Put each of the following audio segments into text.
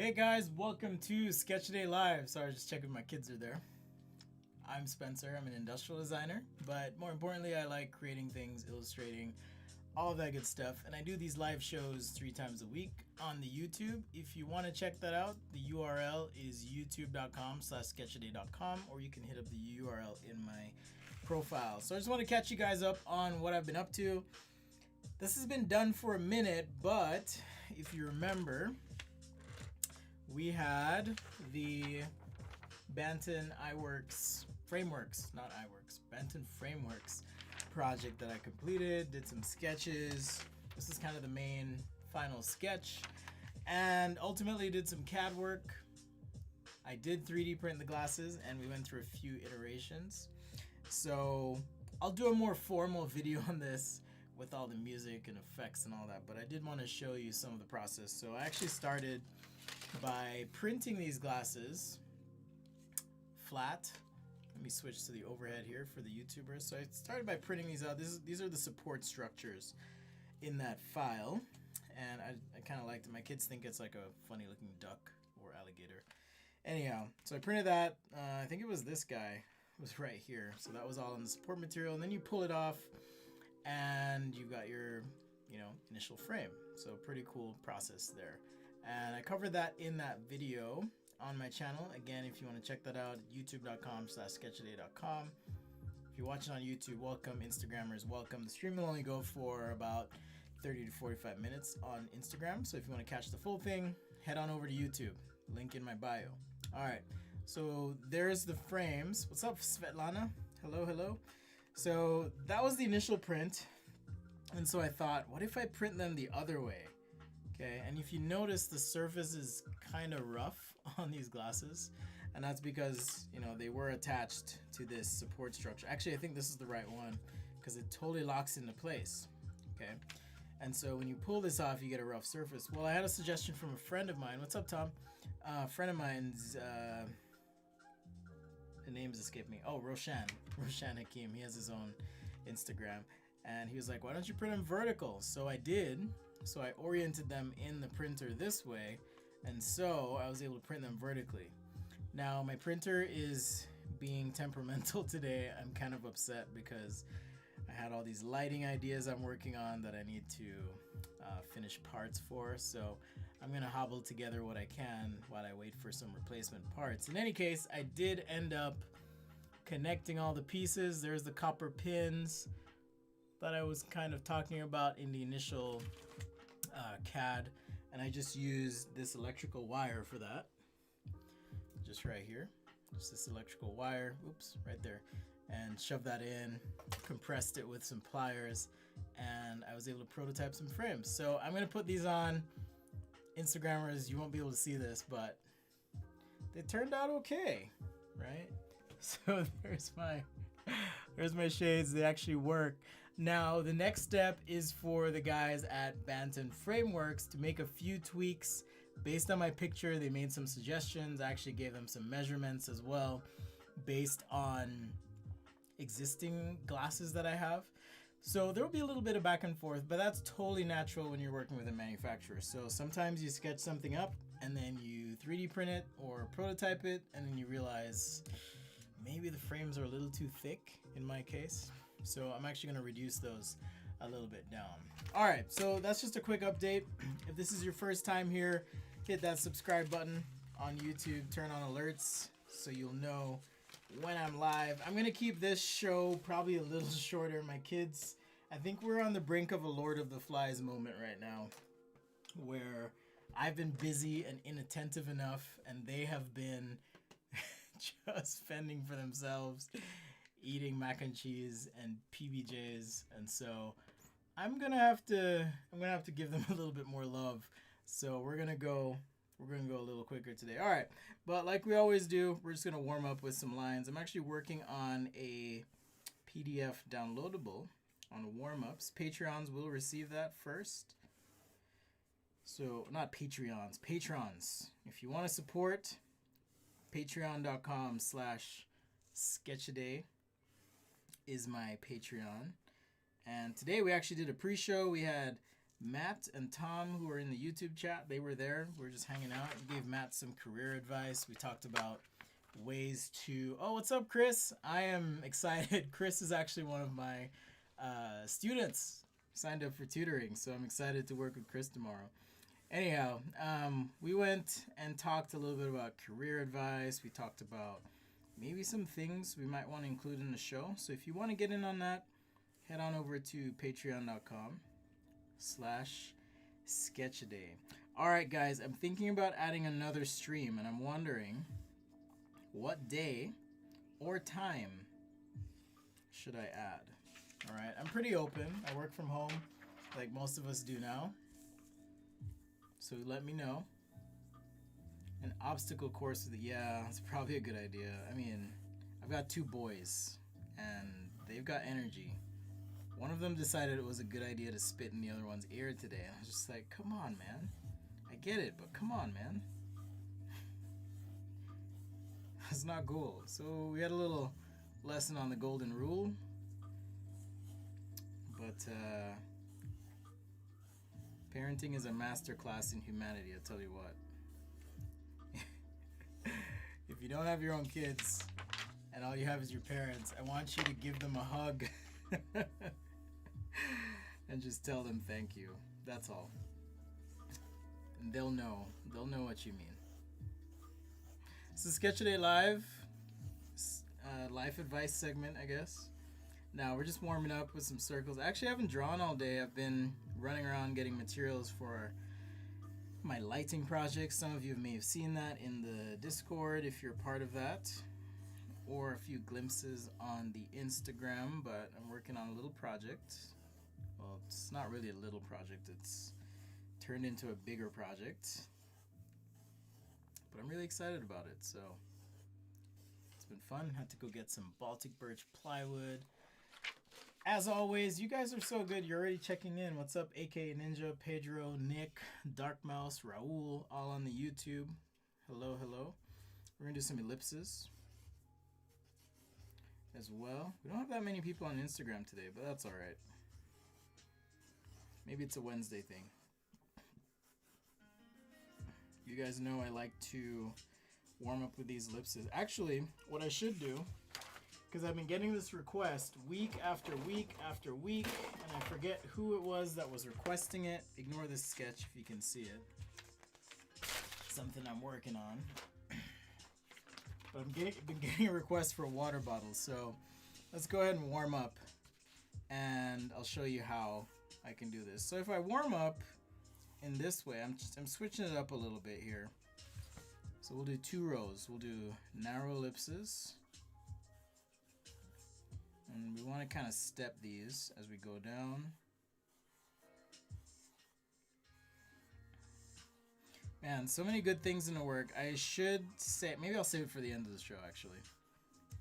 Hey guys, welcome to Sketch Day Live. Sorry, just checking if my kids are there. I'm Spencer, I'm an industrial designer, but more importantly, I like creating things, illustrating, all of that good stuff. And I do these live shows 3 times a week on the YouTube. If you want to check that out, the URL is youtube.com/sketchaday.com, or you can hit up the URL in my profile. So I just want to catch you guys up on what I've been up to. This has been done for a minute, but if you remember, we had the Banton iWorks frameworks, not iWorks, Banton frameworks project that I completed, did some sketches. This is kind of the main final sketch, and ultimately did some CAD work. I did 3D print the glasses, and we went through a few iterations. So I'll do a more formal video on this with all the music and effects and all that, but I did want to show you some of the process. So I actually started by printing these glasses flat. Let me switch to the overhead here for the YouTubers. So I started by printing these out. These are the support structures in that file, and I kind of liked it. My kids think it's like a funny looking duck or alligator. Anyhow, so I printed that. I think it was this guy. It was right here. So that was all in the support material, and then you pull it off and you got your, initial frame. So pretty cool process there. And I covered that in that video on my channel. Again, if you want to check that out, youtube.com/sketchaday.com. If you're watching on YouTube, welcome. Instagrammers, welcome. The stream will only go for about 30 to 45 minutes on Instagram. So if you want to catch the full thing, head on over to YouTube. Link in my bio. All right. So there's the frames. What's up, Svetlana? Hello, hello. So that was the initial print. And so I thought, what if I print them the other way? Okay, and if you notice, the surface is kind of rough on these glasses, and that's because, they were attached to this support structure. Actually, I think this is the right one because it totally locks into place. Okay, and so when you pull this off, you get a rough surface. Well, I had a suggestion from a friend of mine. What's up, Tom? A friend of mine's, the names escape me. Oh, Roshan Hakim. He has his own Instagram, and he was like, why don't you print them vertical? So I did. So I oriented them in the printer this way, and so I was able to print them vertically. Now my printer is being temperamental today. I'm kind of upset because I had all these lighting ideas I'm working on that I need to finish parts for. So I'm gonna hobble together what I can while I wait for some replacement parts. In any case, I did end up connecting all the pieces. There's the copper pins that I was kind of talking about in the initial CAD, and I just used this electrical wire for that. Just right here, just this electrical wire, oops, right there, and shoved that in, compressed it with some pliers, and I was able to prototype some frames. So I'm gonna put these on. Instagrammers, you won't be able to see this, but they turned out okay, right? So there's my shades. They actually work. Now the next step is for the guys at Banton Frameworks to make a few tweaks based on my picture. They made some suggestions. I actually gave them some measurements as well based on existing glasses that I have. So there will be a little bit of back and forth, but that's totally natural when you're working with a manufacturer. So sometimes you sketch something up and then you 3D print it or prototype it, and then you realize maybe the frames are a little too thick in my case. So I'm actually gonna reduce those a little bit down. All right, so that's just a quick update. If this is your first time here, hit that subscribe button on YouTube, turn on alerts so you'll know when I'm live. I'm gonna keep this show probably a little shorter. My kids, I think we're on the brink of a Lord of the Flies moment right now, where I've been busy and inattentive enough, and they have been just fending for themselves, eating mac and cheese and PBJs, and so I'm gonna have to give them a little bit more love. So we're gonna go a little quicker today. All right, but like we always do, we're just gonna warm up with some lines. I'm actually working on a PDF downloadable on warm-ups. Patreons will receive that first. So not Patreons, patrons. If you want to support, patreon.com/sketchaday is my Patreon. And today we actually did a pre-show. We had Matt and Tom, who were in the YouTube chat, they were there. We were just hanging out. We gave Matt some career advice. We talked about ways to... Oh, what's up, Chris? I am excited. Chris is actually one of my students signed up for tutoring, so I'm excited to work with Chris tomorrow. Anyhow, we went and talked a little bit about career advice. We talked about maybe some things we might want to include in the show. So if you want to get in on that, head on over to patreon.com/sketchaday. All right, guys, I'm thinking about adding another stream, and I'm wondering what day or time should I add? All right, I'm pretty open. I work from home like most of us do now. So let me know. An obstacle course with yeah, it's probably a good idea. I mean, I've got 2 boys and they've got energy. One of them decided it was a good idea to spit in the other one's ear today. And I was just like, come on, man. I get it, but come on, man. That's not cool. So we had a little lesson on the golden rule. But parenting is a masterclass in humanity, I'll tell you what. If you don't have your own kids and all you have is your parents, I want you to give them a hug and just tell them thank you. That's all. And they'll know what you mean. This is Sketch Day Live, life advice segment, I guess. Now we're just warming up with some circles. Actually, I haven't drawn all day. I've been running around getting materials for my lighting project. Some of you may have seen that in the Discord if you're part of that, or a few glimpses on the Instagram, but I'm working on a little project. Well, it's not really a little project, it's turned into a bigger project, but I'm really excited about it. So it's been fun. Had to go get some Baltic birch plywood. As always, you guys are so good. You're already checking in. What's up, AK Ninja, Pedro, Nick, Dark Mouse, Raul, all on the YouTube. Hello, hello. We're gonna do some ellipses as well. We don't have that many people on Instagram today, but that's all right. Maybe it's a Wednesday thing. You guys know I like to warm up with these ellipses. Actually, what I should do, because I've been getting this request week after week after week, and I forget who it was that was requesting it. Ignore this sketch if you can see it. Something I'm working on. But I've been getting a request for a water bottle, so let's go ahead and warm up, and I'll show you how I can do this. So if I warm up in this way, I'm switching it up a little bit here. So we'll do 2 rows. We'll do narrow ellipses. And we want to kind of step these as we go down. Man, so many good things in the work. I should say, maybe I'll save it for the end of the show, actually.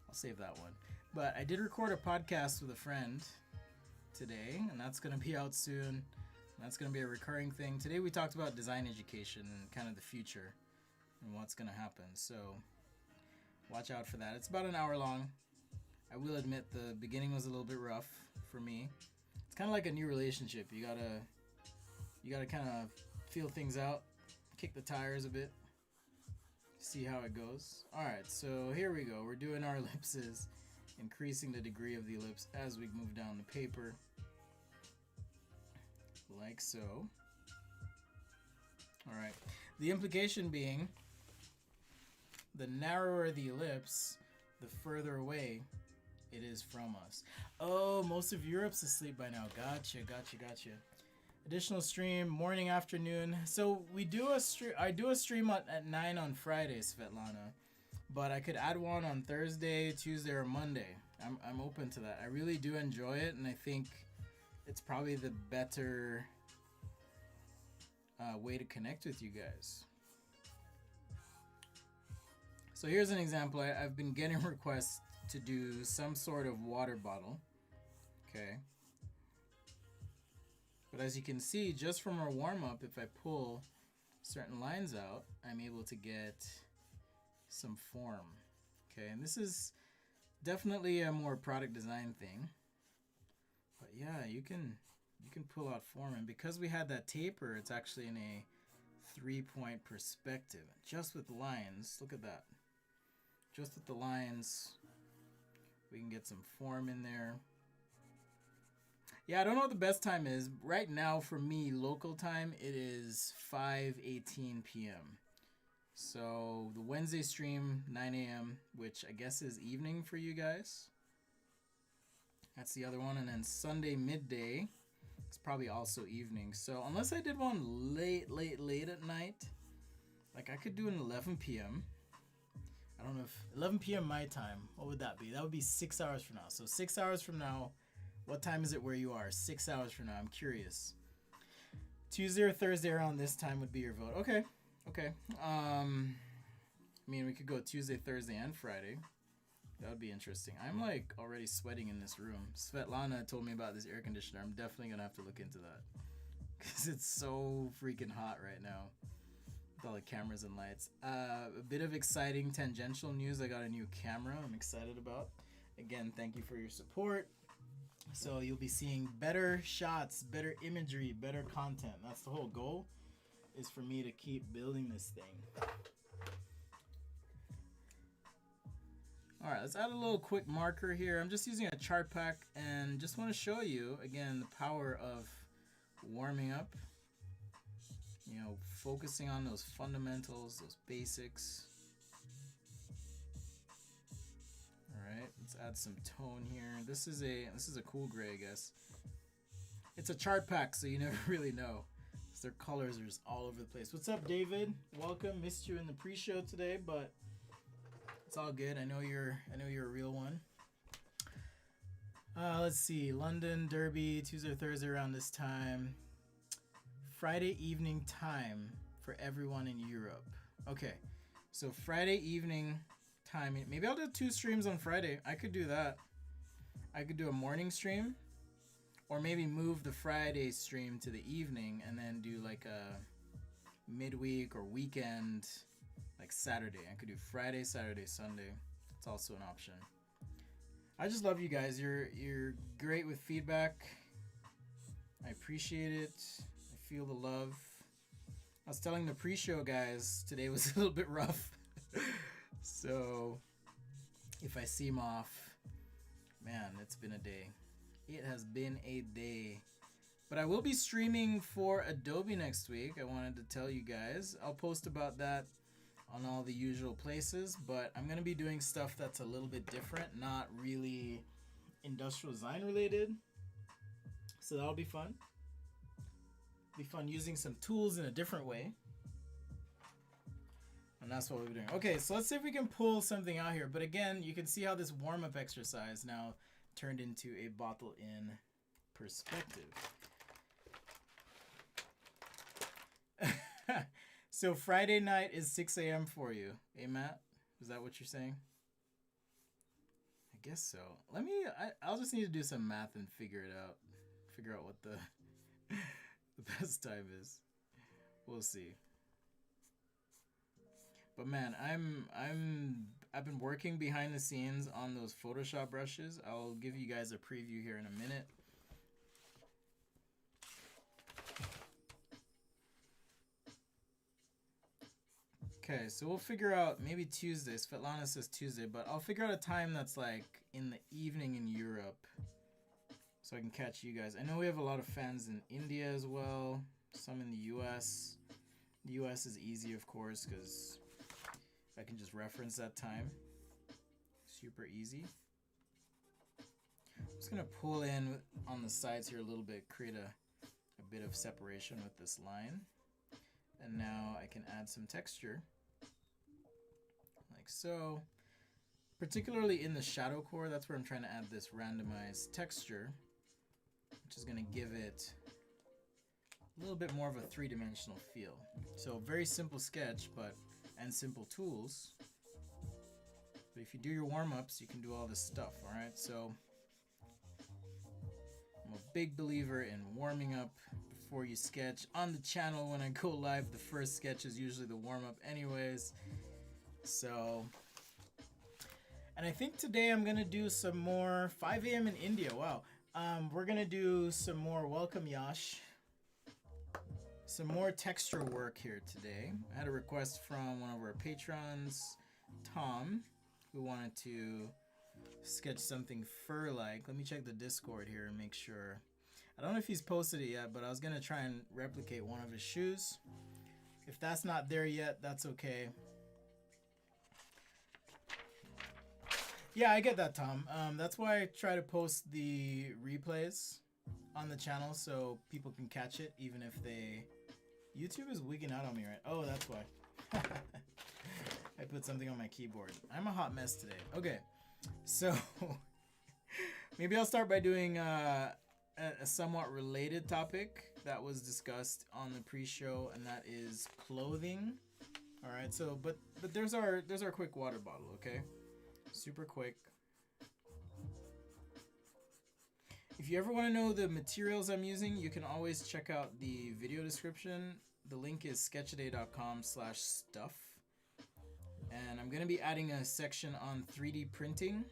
I'll save that one. But I did record a podcast with a friend today, and that's going to be out soon. That's going to be a recurring thing. Today we talked about design education and kind of the future and what's going to happen. So watch out for that. It's about an hour long. I will admit the beginning was a little bit rough for me. It's kind of like a new relationship. You gotta kind of feel things out, kick the tires a bit, see how it goes. All right, so here we go. We're doing our ellipses, increasing the degree of the ellipse as we move down the paper, like so. All right. The implication being, the narrower the ellipse, the further away it is from us. Oh, most of Europe's asleep by now. Gotcha. Additional stream, morning, afternoon. So we do a stream. I do a stream at 9 on Friday, Svetlana, but I could add one on Thursday, Tuesday, or Monday. I'm open to that. I really do enjoy it, and I think it's probably the better way to connect with you guys. So here's an example. I've been getting requests to do some sort of water bottle. Okay. But as you can see, just from our warm-up, if I pull certain lines out, I'm able to get some form. Okay, and this is definitely a more product design thing. But yeah, you can you can pull out form, and because we had that taper, it's actually in a 3-point perspective. Just with lines, look at that. Just with the lines, we can get some form in there. Yeah, I don't know what the best time is. Right now, for me, local time, it is 5:18 p.m. So the Wednesday stream, 9 a.m., which I guess is evening for you guys. That's the other one. And then Sunday midday, it's probably also evening. So unless I did one late at night, like I could do an 11 p.m. I don't know if 11 p.m. my time, what would that be? That would be 6 hours from now. So 6 hours from now, what time is it where you are? 6 hours from now, I'm curious. Tuesday or Thursday around this time would be your vote. Okay. I mean, we could go Tuesday, Thursday, and Friday. That would be interesting. I'm like already sweating in this room. Svetlana told me about this air conditioner. I'm definitely gonna have to look into that because it's so freaking hot right now with all the cameras and lights. A bit of exciting tangential news. I got a new camera I'm excited about. Again, thank you for your support. So you'll be seeing better shots, better imagery, better content. That's the whole goal, is for me to keep building this thing. All right, let's add a little quick marker here. I'm just using a chart pack and just want to show you, again, the power of warming up. You know, focusing on those fundamentals, those basics. All right, let's add some tone here. This is a cool gray, I guess. It's a chart pack, so you never really know. Their colors are just all over the place. What's up, David? Welcome. Missed you in the pre-show today, but it's all good. I know you're a real one. Let's see. London, Derby, Tuesday or Thursday around this time. Friday evening time for everyone in Europe. Okay, so Friday evening time. Maybe I'll do 2 streams on Friday. I could do that. I could do a morning stream, or maybe move the Friday stream to the evening and then do like a midweek or weekend, like Saturday. I could do Friday, Saturday, Sunday. It's also an option. I just love you guys. You're great with feedback. I appreciate it. I feel the love. I was telling the pre-show guys today was a little bit rough. So if I seem off, man, it's been a day. It has been a day. But I will be streaming for Adobe next week. I wanted to tell you guys. I'll post about that on all the usual places, but I'm going to be doing stuff that's a little bit different, not really industrial design related. So that'll be fun. Be fun using some tools in a different way. And that's what we're doing. Okay, so let's see if we can pull something out here. But again, you can see how this warm-up exercise now turned into a bottle in perspective. So Friday night is 6 a.m. for you. Hey, Matt? Is that what you're saying? I guess so. I'll just need to do some math and figure it out. Figure out what the best time is. We'll see. But man, I've been working behind the scenes on those Photoshop brushes. I'll give you guys a preview here in a minute. Okay, so we'll figure out maybe Tuesday. Svetlana says Tuesday, but I'll figure out a time that's like in the evening in Europe so I can catch you guys. I know we have a lot of fans in India as well, some in the US. The US is easy, of course, because I can just reference that time. Super easy. I'm just going to pull in on the sides here a little bit, create a bit of separation with this line. And now I can add some texture, like so. Particularly in the shadow core, that's where I'm trying to add this randomized texture, which is going to give it a little bit more of a three-dimensional feel. So very simple sketch, and simple tools. But if you do your warm-ups, you can do all this stuff, all right? So I'm a big believer in warming up before you sketch. On the channel, when I go live, the first sketch is usually the warm-up anyways. So, and I think today I'm gonna do some more 5 a.m. in India. Wow, We're gonna do some more, welcome Yash, some more texture work here today. I had a request from one of our patrons, Tom, who wanted to sketch something fur-like. Let me check the Discord here and make sure. I don't know if he's posted it yet, but I was gonna try and replicate one of his shoes. If that's not there yet, that's okay. Yeah, I get that, Tom. That's why I try to post the replays on the channel so people can catch it, even if they... YouTube is wigging out on me, right? Oh, that's why. I put something on my keyboard. I'm a hot mess today. Okay, so maybe I'll start by doing a somewhat related topic that was discussed on the pre-show, and that is clothing. All right, so but there's our quick water bottle, okay? Super quick. If you ever want to know the materials I'm using, you can always check out the video description. The link is sketchaday.com/stuff. And I'm going to be adding a section on 3D printing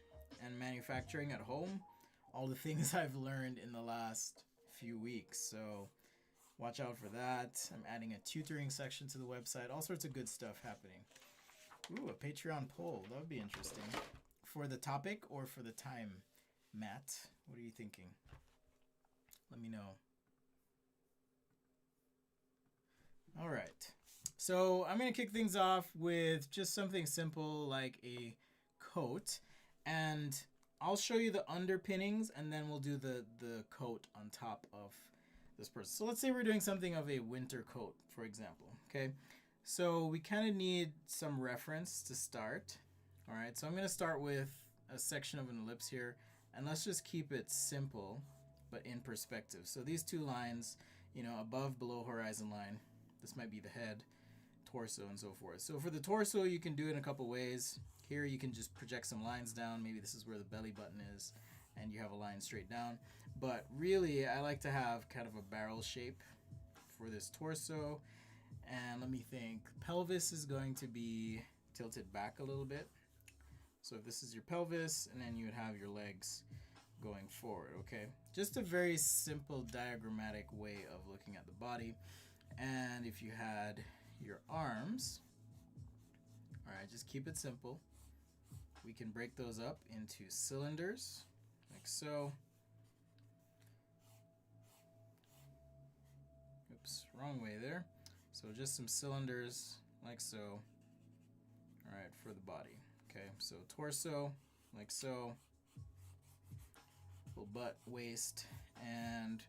and manufacturing at home. All the things I've learned in the last few weeks. So watch out for that. I'm adding a tutoring section to the website. All sorts of good stuff happening. Ooh, a Patreon poll. That would be interesting. For the topic or for the time, Matt? What are you thinking? Let me know. All right. So I'm going to kick things off with just something simple like a coat. And I'll show you the underpinnings and then we'll do the coat on top of this person. So let's say we're doing something of a winter coat, for example. Okay. So we kind of need some reference to start. All right. So I'm going to start with a section of an ellipse here. And let's just keep it simple, but in perspective. So these two lines, you know, above, below horizon line. This might be the head, torso, and so forth. So for the torso, you can do it in a couple ways. Here you can just project some lines down. Maybe this is where the belly button is, and you have a line straight down. But really, I like to have kind of a barrel shape for this torso. And let me think. Pelvis is going to be tilted back a little bit. So if this is your pelvis, and then you would have your legs going forward, okay? Just a very simple diagrammatic way of looking at the body. And if you had your arms, all right, just keep it simple. We can break those up into cylinders, like so. Oops, wrong way there. So just some cylinders, like so. All right, for the body. Okay, so torso, like so. Little butt, waist, and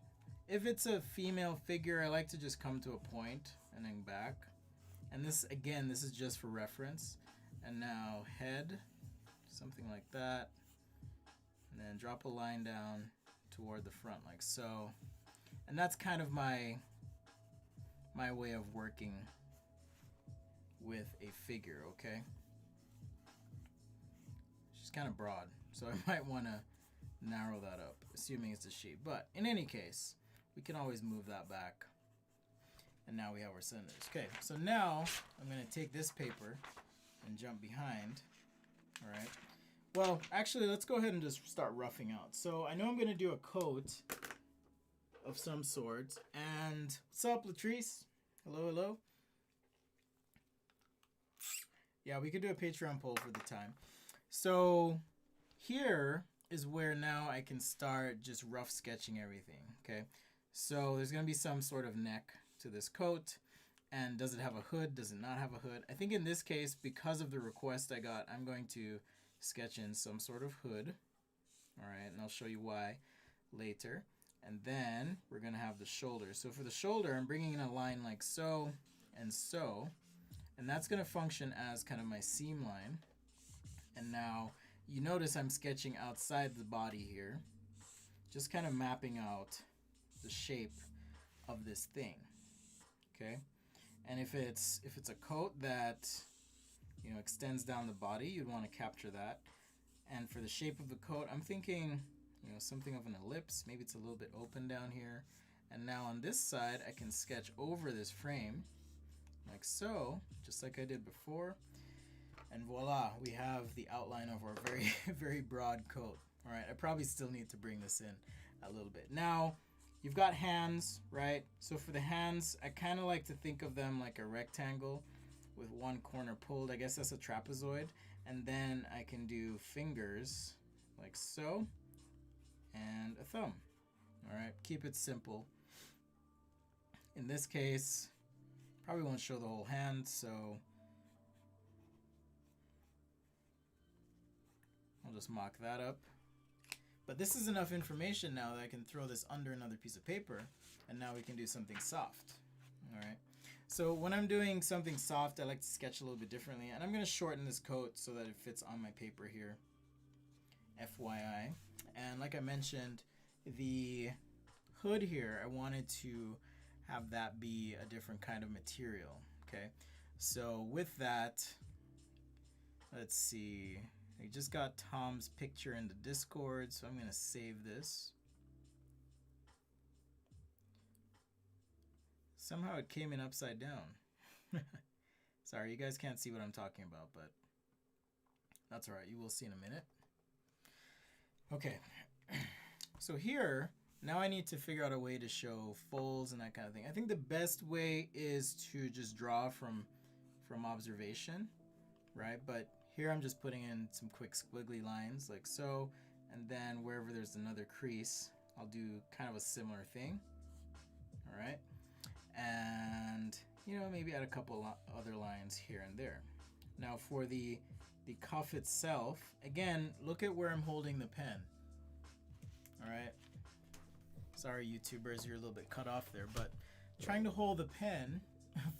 if it's a female figure, I like to just come to a point and then back. And this, again, this is just for reference. And now head, something like that. And then drop a line down toward the front like so. And that's kind of my way of working with a figure, okay? She's kind of broad, so I might want to narrow that up, assuming it's a she. But in any case, we can always move that back. And now we have our cylinders. Okay, so now I'm going to take this paper and jump behind. All right. Well, actually, let's go ahead and just start roughing out. So I know I'm going to do a coat of some sort. And what's up, Latrice? Hello, hello. Yeah, we could do a Patreon poll for the time. So here is where now I can start just rough sketching everything, okay? So there's going to be some sort of neck to this coat. And does it have a hood? Does it not have a hood? I think in this case, because of the request I got, I'm going to sketch in some sort of hood. All right, and I'll show you why later. And then we're going to have the shoulder. So for the shoulder, I'm bringing in a line like so and so. And that's going to function as kind of my seam line. And now you notice I'm sketching outside the body here. Just kind of mapping out the shape of this thing. Okay? And if it's a coat that, you know, extends down the body, you'd want to capture that. And for the shape of the coat, I'm thinking, you know, something of an ellipse. Maybe it's a little bit open down here. And now on this side, I can sketch over this frame like so, just like I did before. And voila, we have the outline of our very, very broad coat. All right, I probably still need to bring this in. a little bit. Now, you've got hands, right? So for the hands, I kind of like to think of them like a rectangle with one corner pulled. I guess that's a trapezoid. And then I can do fingers like so and a thumb. All right, keep it simple. In this case, probably won't show the whole hand, so I'll just mock that up. But this is enough information now that I can throw this under another piece of paper, and now we can do something soft. All right. So when I'm doing something soft, I like to sketch a little bit differently, and I'm going to shorten this coat so that it fits on my paper here. FYI. And like I mentioned, the hood here, I wanted to have that be a different kind of material. Okay. So with that, let's see. I just got Tom's picture in the Discord, so I'm going to save this. Somehow it came in upside down. Sorry, you guys can't see what I'm talking about, but that's all right. You will see in a minute. Okay. So here, now I need to figure out a way to show folds and that kind of thing. I think the best way is to just draw from observation, right? But here I'm just putting in some quick squiggly lines like so, and then wherever there's another crease, I'll do kind of a similar thing. All right. And, you know, maybe add a couple other lines here and there. Now for the cuff itself, again, look at where I'm holding the pen. All right. Sorry, YouTubers, you're a little bit cut off there, but trying to hold the pen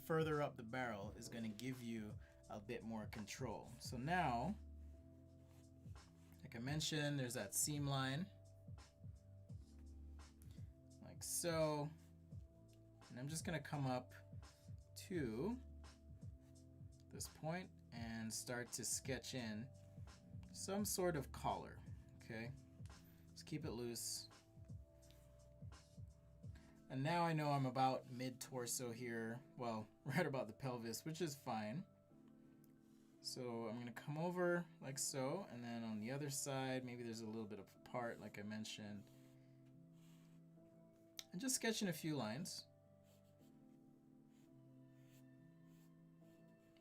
further up the barrel is going to give you a bit more control. So now, like I mentioned, there's that seam line, like so. And I'm just going to come up to this point and start to sketch in some sort of collar. Okay, let's keep it loose. And now I know I'm about mid-torso here. Well, right about the pelvis, which is fine. So I'm going to come over like so, and then on the other side, maybe there's a little bit of part, like I mentioned. And just sketching a few lines.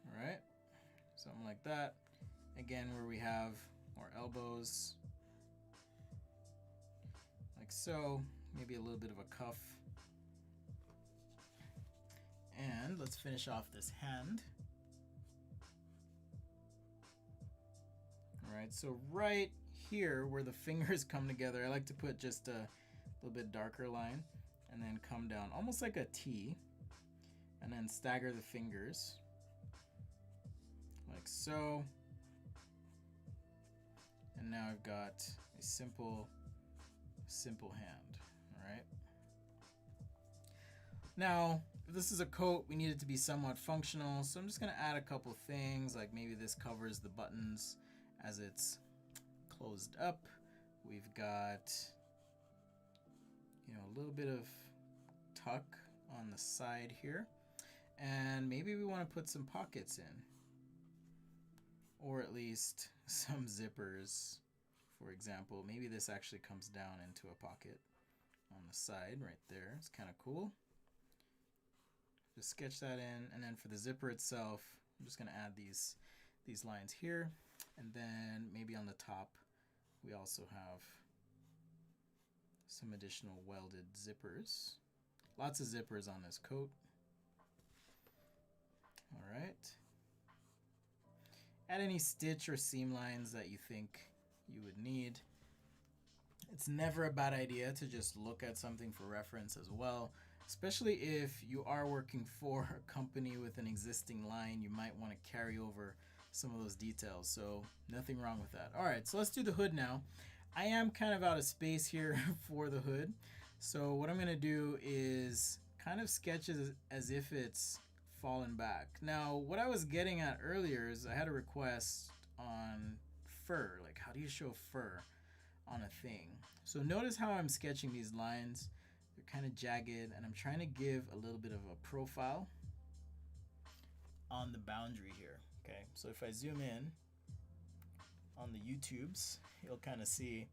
All right, something like that. Again, where we have more elbows, like so. Maybe a little bit of a cuff. And let's finish off this hand. All right, so right here where the fingers come together, I like to put just a little bit darker line and then come down almost like a T, and then stagger the fingers like so. And now I've got a simple hand. All right. Now, if this is a coat, we need it to be somewhat functional, so I'm just going to add a couple things, like maybe this covers the buttons as it's closed up. We've got, you know, a little bit of tuck on the side here, and maybe we want to put some pockets in, or at least some zippers. For example, maybe this actually comes down into a pocket on the side right there. It's kind of cool. Just sketch that in, and then for the zipper itself, I'm just going to add these lines here, and then maybe on the top we also have some additional welded zippers. Lots of zippers on this coat. All right. Add any stitch or seam lines that you think you would need. It's never a bad idea to just look at something for reference as well. Especially if you are working for a company with an existing line, you might want to carry over some of those details. So nothing wrong with that. All right, so let's do the hood now. I am kind of out of space here for the hood. So what I'm going to do is kind of sketch it as if it's fallen back. Now, what I was getting at earlier is I had a request on fur. Like, how do you show fur on a thing? So notice how I'm sketching these lines. They're kind of jagged, and I'm trying to give a little bit of a profile on the boundary here. Okay, so if I zoom in on the YouTubes, you'll kind of see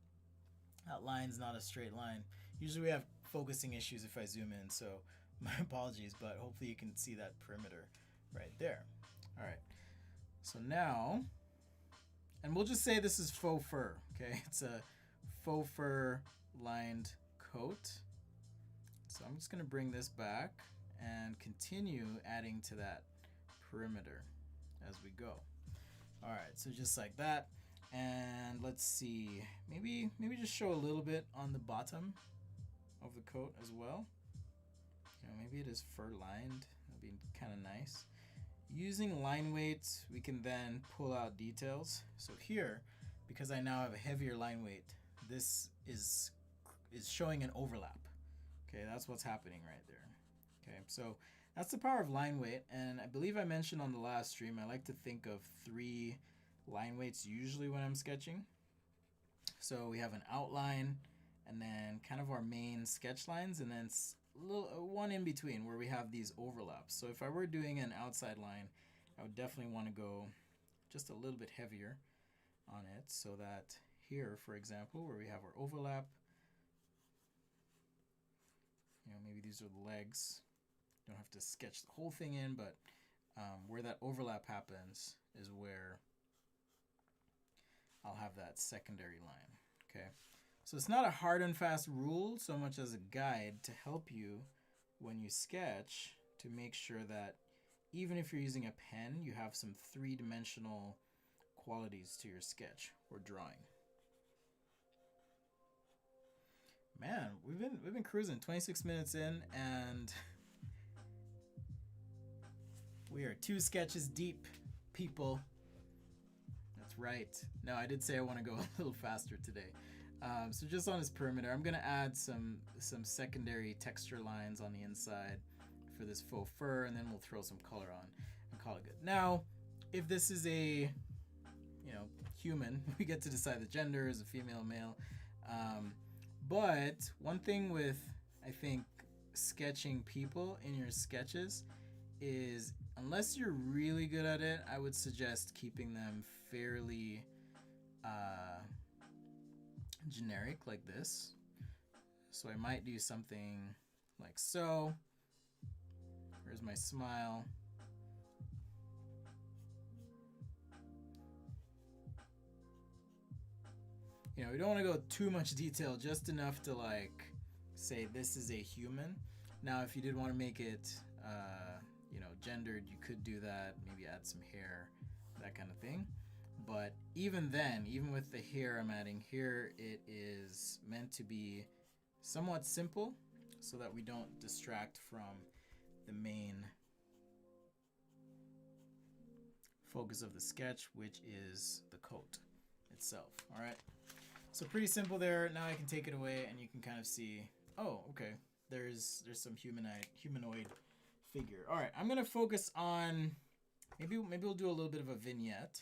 that line's not a straight line. Usually we have focusing issues if I zoom in, so my apologies, but hopefully you can see that perimeter right there. All right, so now, and we'll just say this is faux fur, okay? It's a faux fur lined coat. So I'm just gonna bring this back and continue adding to that perimeter as we go. All right, so just like that. And let's see, maybe just show a little bit on the bottom of the coat as well. You know, maybe it is fur lined. That'd be kind of nice. Using line weight, we can then pull out details. So here, because I now have a heavier line weight, this is showing an overlap. Okay, that's what's happening right there. Okay, so that's the power of line weight, and I believe I mentioned on the last stream, I like to think of 3 line weights usually when I'm sketching. So we have an outline, and then kind of our main sketch lines, and then one in between where we have these overlaps. So if I were doing an outside line, I would definitely want to go just a little bit heavier on it, so that here, for example, where we have our overlap, you know, maybe these are the legs. Don't have to sketch the whole thing in, but where that overlap happens is where I'll have that secondary line. Okay, so it's not a hard and fast rule so much as a guide to help you when you sketch, to make sure that even if you're using a pen, you have some 3-dimensional qualities to your sketch or drawing. Man, we've been cruising 26 minutes in, and we are 2 sketches deep, people. That's right. No, I did say I want to go a little faster today. So just on his perimeter, I'm going to add some secondary texture lines on the inside for this faux fur, and then we'll throw some color on and call it good. Now, if this is a, you know, human, we get to decide the gender, is a female, male. But one thing with, I think, sketching people in your sketches is, unless you're really good at it, I would suggest keeping them fairly generic, like this. So I might do something like so. Here's my smile. You know, we don't want to go too much detail, just enough to like say this is a human. Now, if you did want to make it, you know, gendered, you could do that. Maybe add some hair, that kind of thing. But even then, even with the hair I'm adding here, it is meant to be somewhat simple so that we don't distract from the main focus of the sketch, which is the coat itself. All right. So pretty simple there. Now I can take it away and you can kind of see, oh, okay, there's some humanoid figure. All right, I'm gonna focus on, maybe we'll do a little bit of a vignette.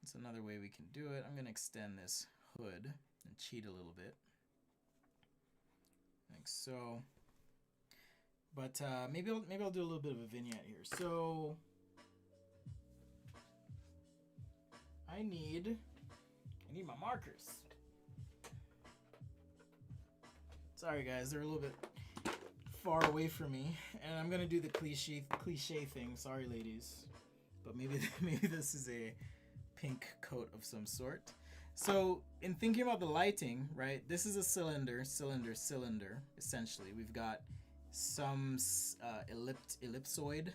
That's another way we can do it. I'm gonna extend this hood and cheat a little bit, like so. But maybe I'll do a little bit of a vignette here. So I need my markers. Sorry guys, they're a little bit far away from me, and I'm gonna do the cliche thing. Sorry ladies, but maybe this is a pink coat of some sort. So in thinking about the lighting, right, this is a cylinder. Essentially, we've got some ellipsoid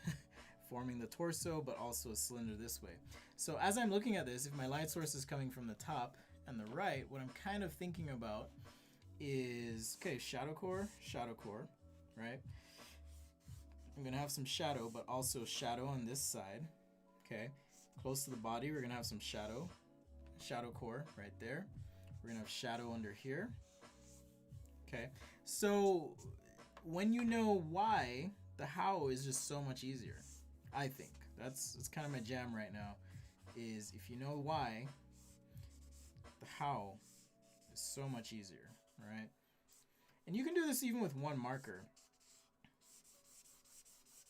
forming the torso, but also a cylinder this way. So as I'm looking at this, if my light source is coming from the top and the right, what I'm kind of thinking about is, okay, shadow core, right? I'm gonna have some shadow, but also shadow on this side. Okay, close to the body, we're gonna have some shadow core right there. We're gonna have shadow under here. Okay, so when you know why, the how is just so much easier. I think that's kind of my jam right now, is if you know why, the how is so much easier, right? And you can do this even with one marker.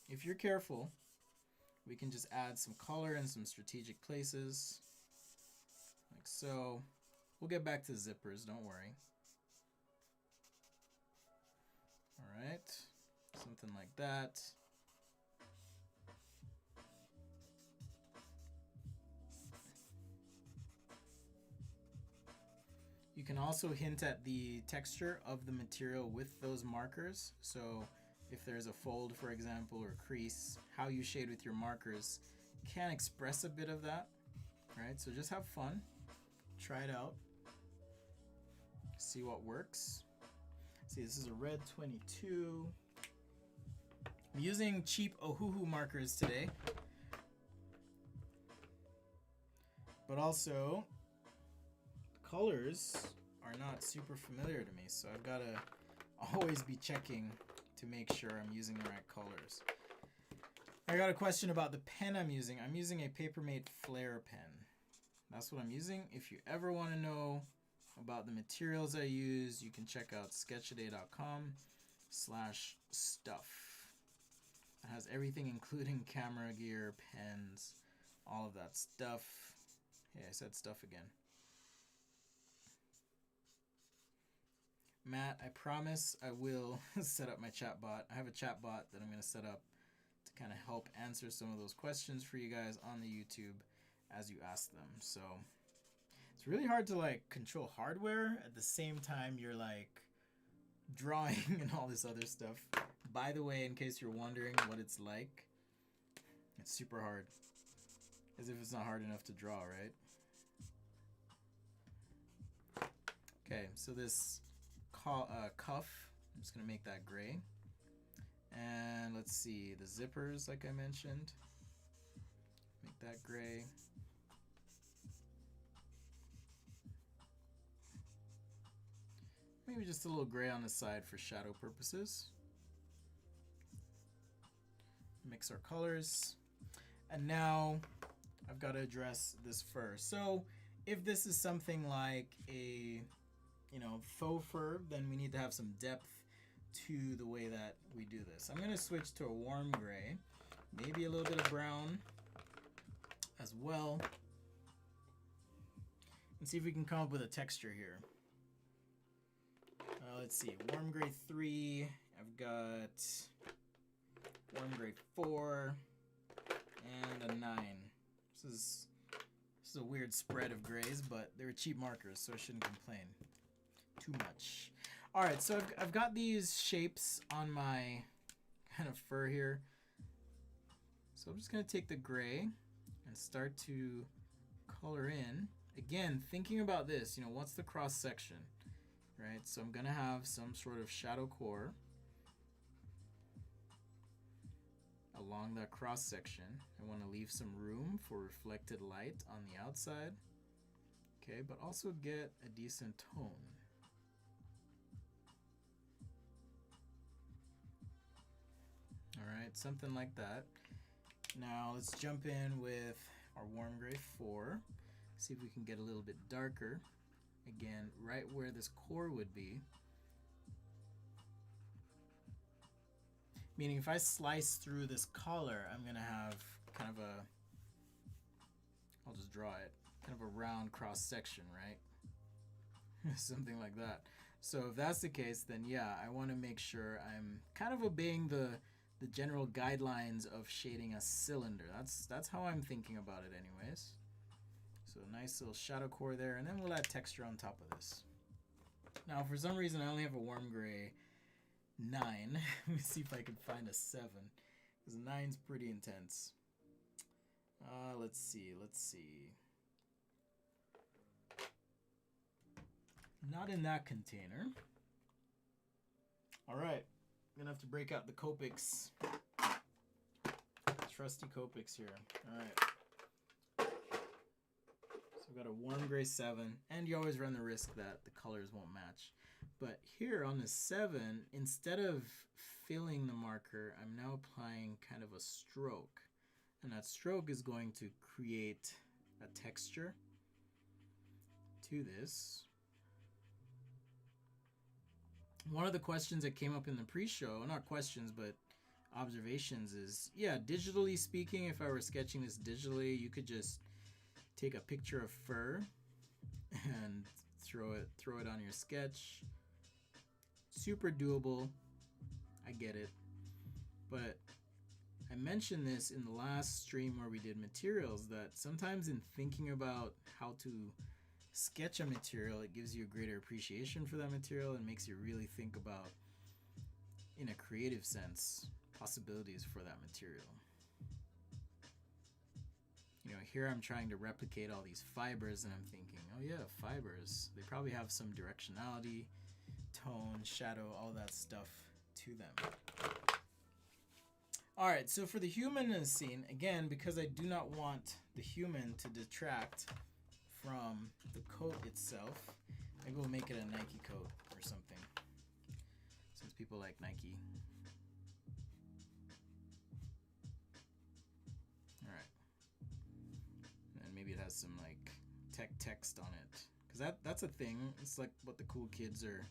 If you're careful, we can just add some color in some strategic places, like so. We'll get back to zippers, don't worry. All right, something like that. You can also hint at the texture of the material with those markers. So if there's a fold, for example, or crease, how you shade with your markers can express a bit of that, right? So just have fun, try it out, see what works. See, this is a red 22. I'm using cheap Ohuhu markers today, but also colors are not super familiar to me, so I've got to always be checking to make sure I'm using the right colors. I got a question about the pen I'm using. I'm using a Papermate Flare pen. That's what I'm using. If you ever want to know about the materials I use, you can check out sketchaday.com/stuff. It has everything, including camera gear, pens, all of that stuff. Yeah, I said stuff again. Matt, I promise I will set up my chatbot. I have a chatbot that I'm going to set up to kind of help answer some of those questions for you guys on the YouTube as you ask them. So it's really hard to like control hardware at the same time you're like drawing and all this other stuff. By the way, in case you're wondering what it's like, it's super hard. As if it's not hard enough to draw, right? Okay, so this cuff, I'm just gonna make that gray. And let's see, the zippers, like I mentioned, make that gray. Maybe just a little gray on the side for shadow purposes. Mix our colors. And now I've got to address this fur. So if this is something like a, faux fur, then we need to have some depth to the way that we do this. I'm going to switch to a warm gray, maybe a little bit of brown as well, and see if we can come up with a texture here. Let's see, warm gray 3, I've got warm gray 4, and a 9. This is a weird spread of grays, but they were cheap markers, so I shouldn't complain too much. All right, so I've got these shapes on my kind of fur here. So I'm just gonna take the gray and start to color in. Again, thinking about this, what's the cross section, right? So I'm gonna have some sort of shadow core along that cross section. I want to leave some room for reflected light on the outside, okay, but also get a decent tone. All right, something like that. Now let's jump in with our warm gray 4, see if we can get a little bit darker. Again, right where this core would be. Meaning if I slice through this collar, I'm gonna have kind of a, I'll just draw it, kind of a round cross section, right? Something like that. So if that's the case, then yeah, I wanna make sure I'm kind of obeying the general guidelines of shading a cylinder. That's how I'm thinking about it anyways. So a nice little shadow core there, and then we'll add texture on top of this. Now for some reason I only have a warm gray 9. Let me see if I can find a 7, because 9's pretty intense. Let's see. Not in that container. All right, I'm gonna have to break out the Copics. Trusty Copics here. All right. So we've got a warm gray 7, and you always run the risk that the colors won't match. But here on the 7, instead of filling the marker, I'm now applying kind of a stroke. And that stroke is going to create a texture to this. One of the questions that came up in the pre-show, not questions, but observations, is, yeah, digitally speaking, if I were sketching this digitally, you could just take a picture of fur and throw it on your sketch. Super doable. I get it. But I mentioned this in the last stream where we did materials, that sometimes in thinking about how to sketch a material, it gives you a greater appreciation for that material and makes you really think about, in a creative sense, possibilities for that material. You know, here I'm trying to replicate all these fibers and I'm thinking, oh yeah, fibers. They probably have some directionality, tone, shadow, all that stuff to them. Alright, so for the human in the scene, again, because I do not want the human to detract from the coat itself, maybe we'll make it a Nike coat or something, since people like Nike. Alright. And maybe it has some like tech text on it. Because that's a thing. It's like what the cool kids are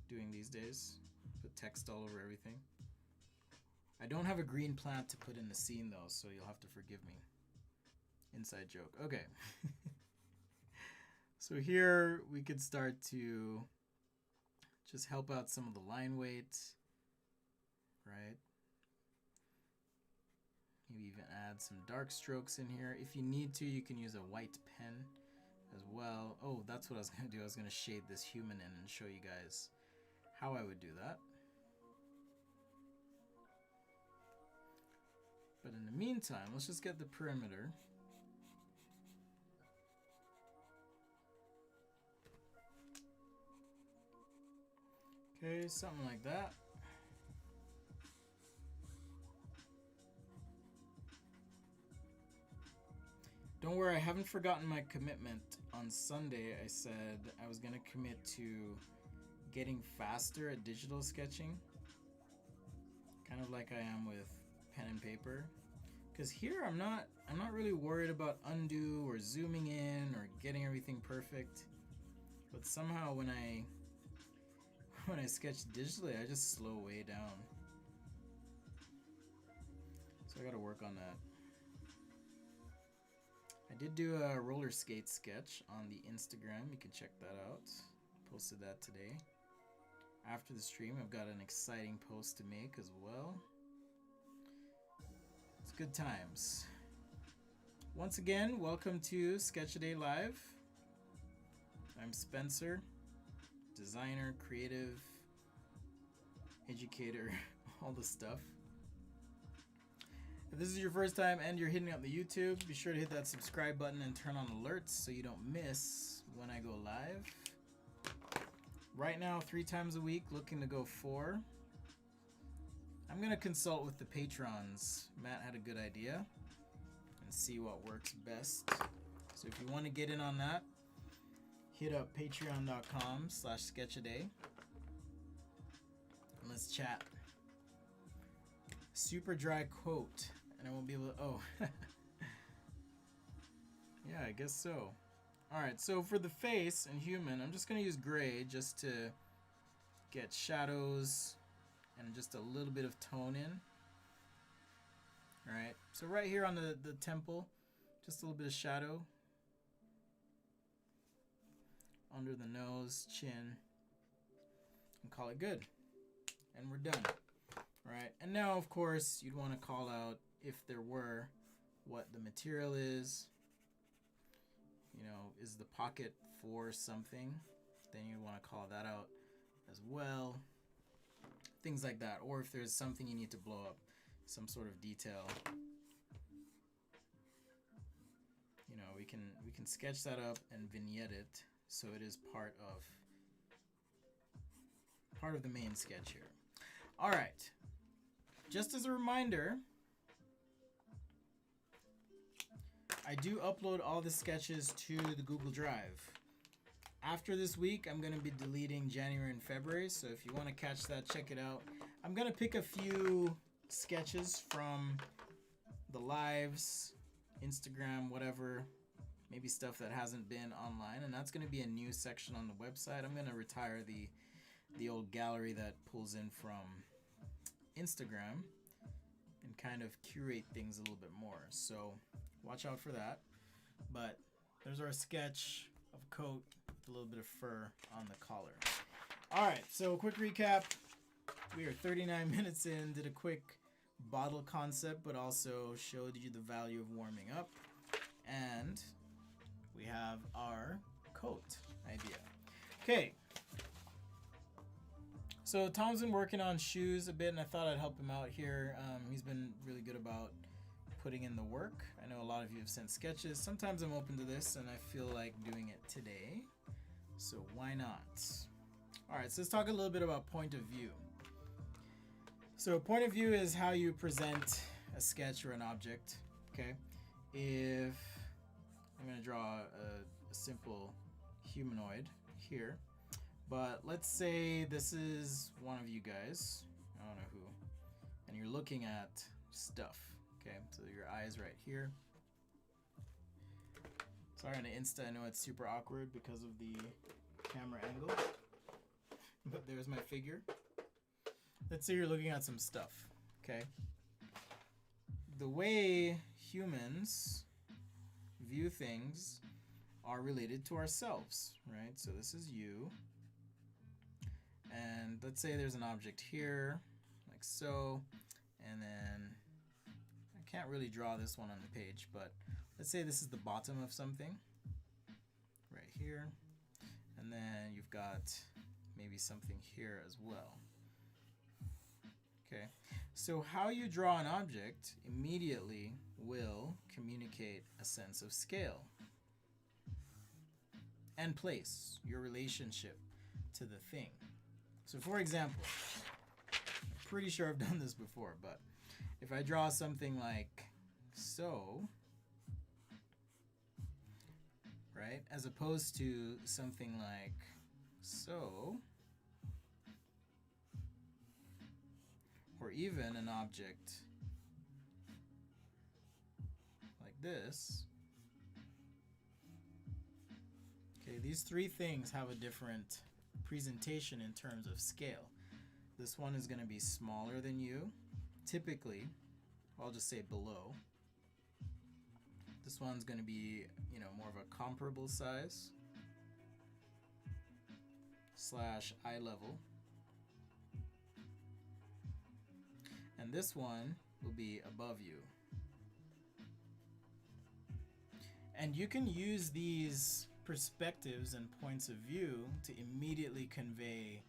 doing these days. Put text all over everything. I don't have a green plant to put in the scene though, so you'll have to forgive me. Inside joke. Okay. So here we could start to just help out some of the line weight, right? Maybe even add some dark strokes in here. If you need to, you can use a white pen as well. Oh, that's what I was going to do. I was going to shade this human in and show you guys how I would do that. But in the meantime, let's just get the perimeter. Okay, something like that. Don't worry, I haven't forgotten my commitment. On Sunday, I said I was going to commit to getting faster at digital sketching. Kind of like I am with pen and paper. Because here I'm not really worried about undo or zooming in or getting everything perfect. But somehow when I sketch digitally, I just slow way down. So I gotta work on that. I did do a roller skate sketch on the Instagram. You can check that out. Posted that today. After the stream, I've got an exciting post to make as well. It's good times. Once again, welcome to Sketch-A-Day Live. I'm Spencer, designer, creative, educator, all the stuff. If this is your first time and you're hitting up the YouTube, be sure to hit that subscribe button and turn on alerts so you don't miss when I go live. Right now, 3 times a week, looking to go 4. I'm going to consult with the patrons. Matt had a good idea and see what works best. So if you want to get in on that, hit up patreon.com/sketchaday. And let's chat. Super dry quote. And I won't be able to... Oh. Yeah, I guess so. Alright, so for the face and human, I'm just going to use gray just to get shadows and just a little bit of tone in. Alright, so right here on the temple, just a little bit of shadow. Under the nose, chin, and call it good. And we're done. Alright, and now of course you'd want to call out, if there were, what the material is. You know, is the pocket for something? Then you'd want to call that out as well. Things like that. Or if there's something you need to blow up, some sort of detail. You know, we can sketch that up and vignette it so it is part of the main sketch here. All right. Just as a reminder, I do upload all the sketches to the Google Drive. After this week, I'm going to be deleting January and February, so if you want to catch that, check it out. I'm going to pick a few sketches from the lives, Instagram, whatever, maybe stuff that hasn't been online, and that's going to be a new section on the website. I'm going to retire the old gallery that pulls in from Instagram and kind of curate things a little bit more. So watch out for that. But there's our sketch of a coat with a little bit of fur on the collar. All right, so quick recap. We are 39 minutes in, did a quick bottle concept, but also showed you the value of warming up. And we have our coat idea. Okay. So Tom's been working on shoes a bit, and I thought I'd help him out here. He's been really good about putting in the work. I know a lot of you have sent sketches. Sometimes I'm open to this, and I feel like doing it today. So why not? All right, so let's talk a little bit about point of view. So point of view is how you present a sketch or an object, okay? If I'm gonna draw a simple humanoid here, but let's say this is one of you guys, I don't know who, and you're looking at stuff, okay? So your eye's right here. Sorry on the Insta, I know it's super awkward because of the camera angle, but there's my figure. Let's say you're looking at some stuff, okay? The way humans view things are related to ourselves, right? So this is you. And let's say there's an object here, like so. And then I can't really draw this one on the page, but let's say this is the bottom of something right here. And then you've got maybe something here as well. Okay, so how you draw an object immediately will communicate a sense of scale and place, your relationship to the thing. So for example, I'm pretty sure I've done this before, but if I draw something like so, right, as opposed to something like so, or even an object like this. Okay, these three things have a different presentation in terms of scale. This one is going to be smaller than you, typically. I'll just say below. This one's going to be, you know, more of a comparable size / eye level. And this one will be above you. And you can use these perspectives and points of view to immediately convey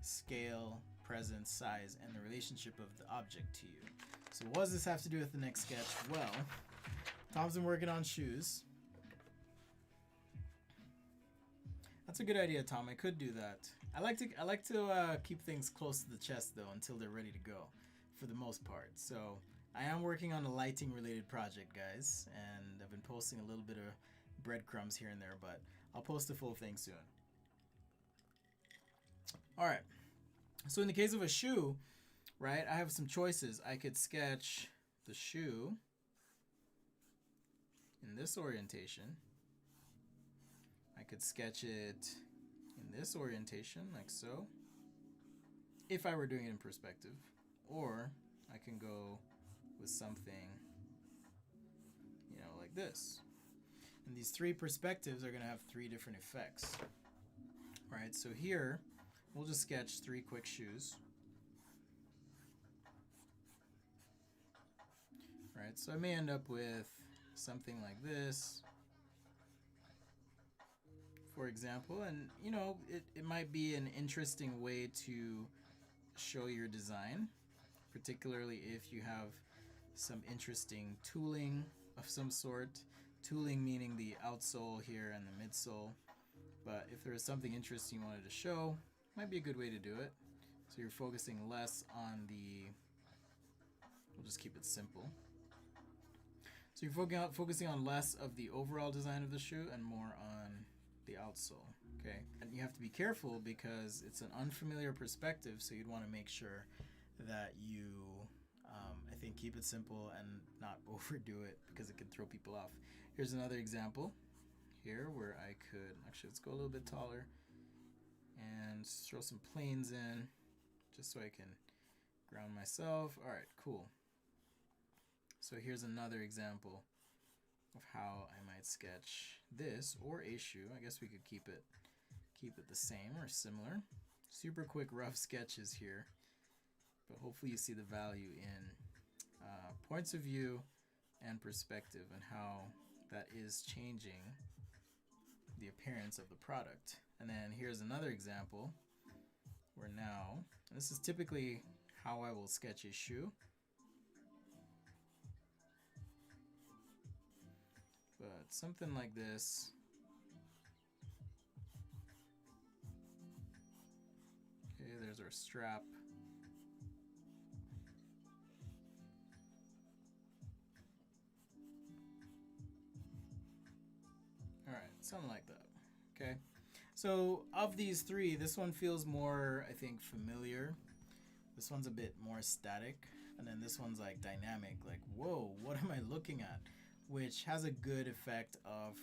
scale, presence, size, and the relationship of the object to you. So what does this have to do with the next sketch? Well, Tom's been working on shoes. That's a good idea, Tom. I could do that. I like to keep things close to the chest though until they're ready to go, for the most part. So I am working on a lighting related project, guys, and I've been posting a little bit of breadcrumbs here and there, but I'll post the full thing soon. All right. So in the case of a shoe, right, I have some choices. I could sketch the shoe in this orientation. I could sketch it in this orientation, like so, if I were doing it in perspective. Or I can go with something, you know, like this. And these three perspectives are going to have three different effects. All right, so here, we'll just sketch 3 quick shoes. All right, so I may end up with something like this, for example. And, you know, it might be an interesting way to show your design, particularly if you have some interesting tooling of some sort. Tooling meaning the outsole here and the midsole. But if there is something interesting you wanted to show, might be a good way to do it. So you're focusing less on the, we'll just keep it simple. So you're focusing on less of the overall design of the shoe and more on the outsole, okay? And you have to be careful because it's an unfamiliar perspective, so you'd want to make sure that you, I think, keep it simple and not overdo it because it can throw people off. Here's another example here where I could, actually let's go a little bit taller and throw some planes in just so I can ground myself. All right, cool. So here's another example of how I might sketch this or a shoe. I guess we could keep it the same or similar. Super quick rough sketches here. but hopefully you see the value in points of view and perspective and how that is changing the appearance of the product. And then here's another example where now, and this is typically how I will sketch a shoe, but something like this. Okay, there's our strap. All right, something like that. Okay, so of these three, this one feels more, I think, familiar. This one's a bit more static, and then this one's like dynamic, like, whoa, what am I looking at? Which has a good effect of,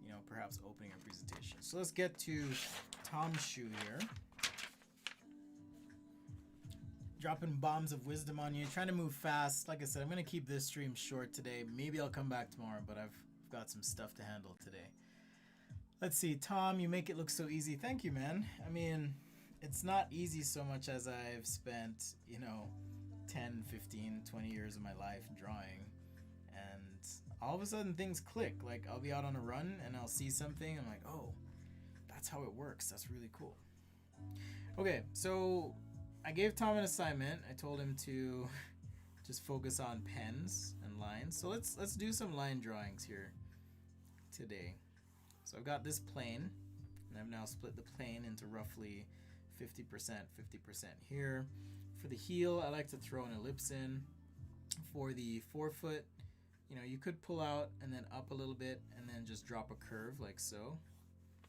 you know, perhaps opening a presentation. So let's get to Tom's shoe here. Dropping bombs of wisdom on you, trying to move fast. Like I said, I'm gonna keep this stream short today. Maybe I'll come back tomorrow, but I've got some stuff to handle today. Let's see, Tom, you make it look so easy. Thank you, man. I mean, it's not easy so much as I've spent, you know, 10, 15, 20 years of my life drawing, and all of a sudden things click. Like, I'll be out on a run and I'll see something, I'm like, oh, that's how it works. That's really cool. Okay, so I gave Tom an assignment. I told him to just focus on pens and lines. So let's do some line drawings here today. So I've got this plane, and I've now split the plane into roughly 50%, 50% here. For the heel, I like to throw an ellipse in. For the forefoot, you know, you could pull out and then up a little bit and then just drop a curve like so.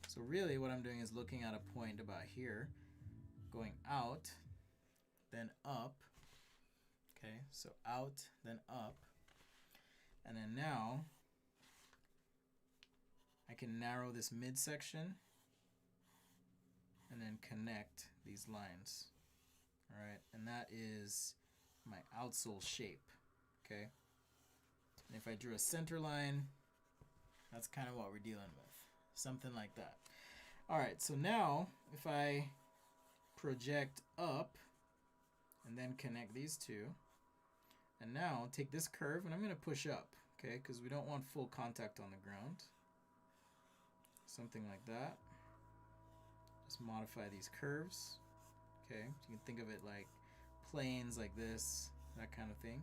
So really what I'm doing is looking at a point about here, going out, then up. Okay, so out, then up. And then now I can narrow this midsection and then connect these lines. All right, and that is my outsole shape. Okay, and if I drew a center line, that's kind of what we're dealing with, something like that. All right, so now if I project up and then connect these two, and now take this curve and I'm going to push up, okay, because we don't want full contact on the ground. Something like that. Just modify these curves. Okay, you can think of it like planes like this, that kind of thing.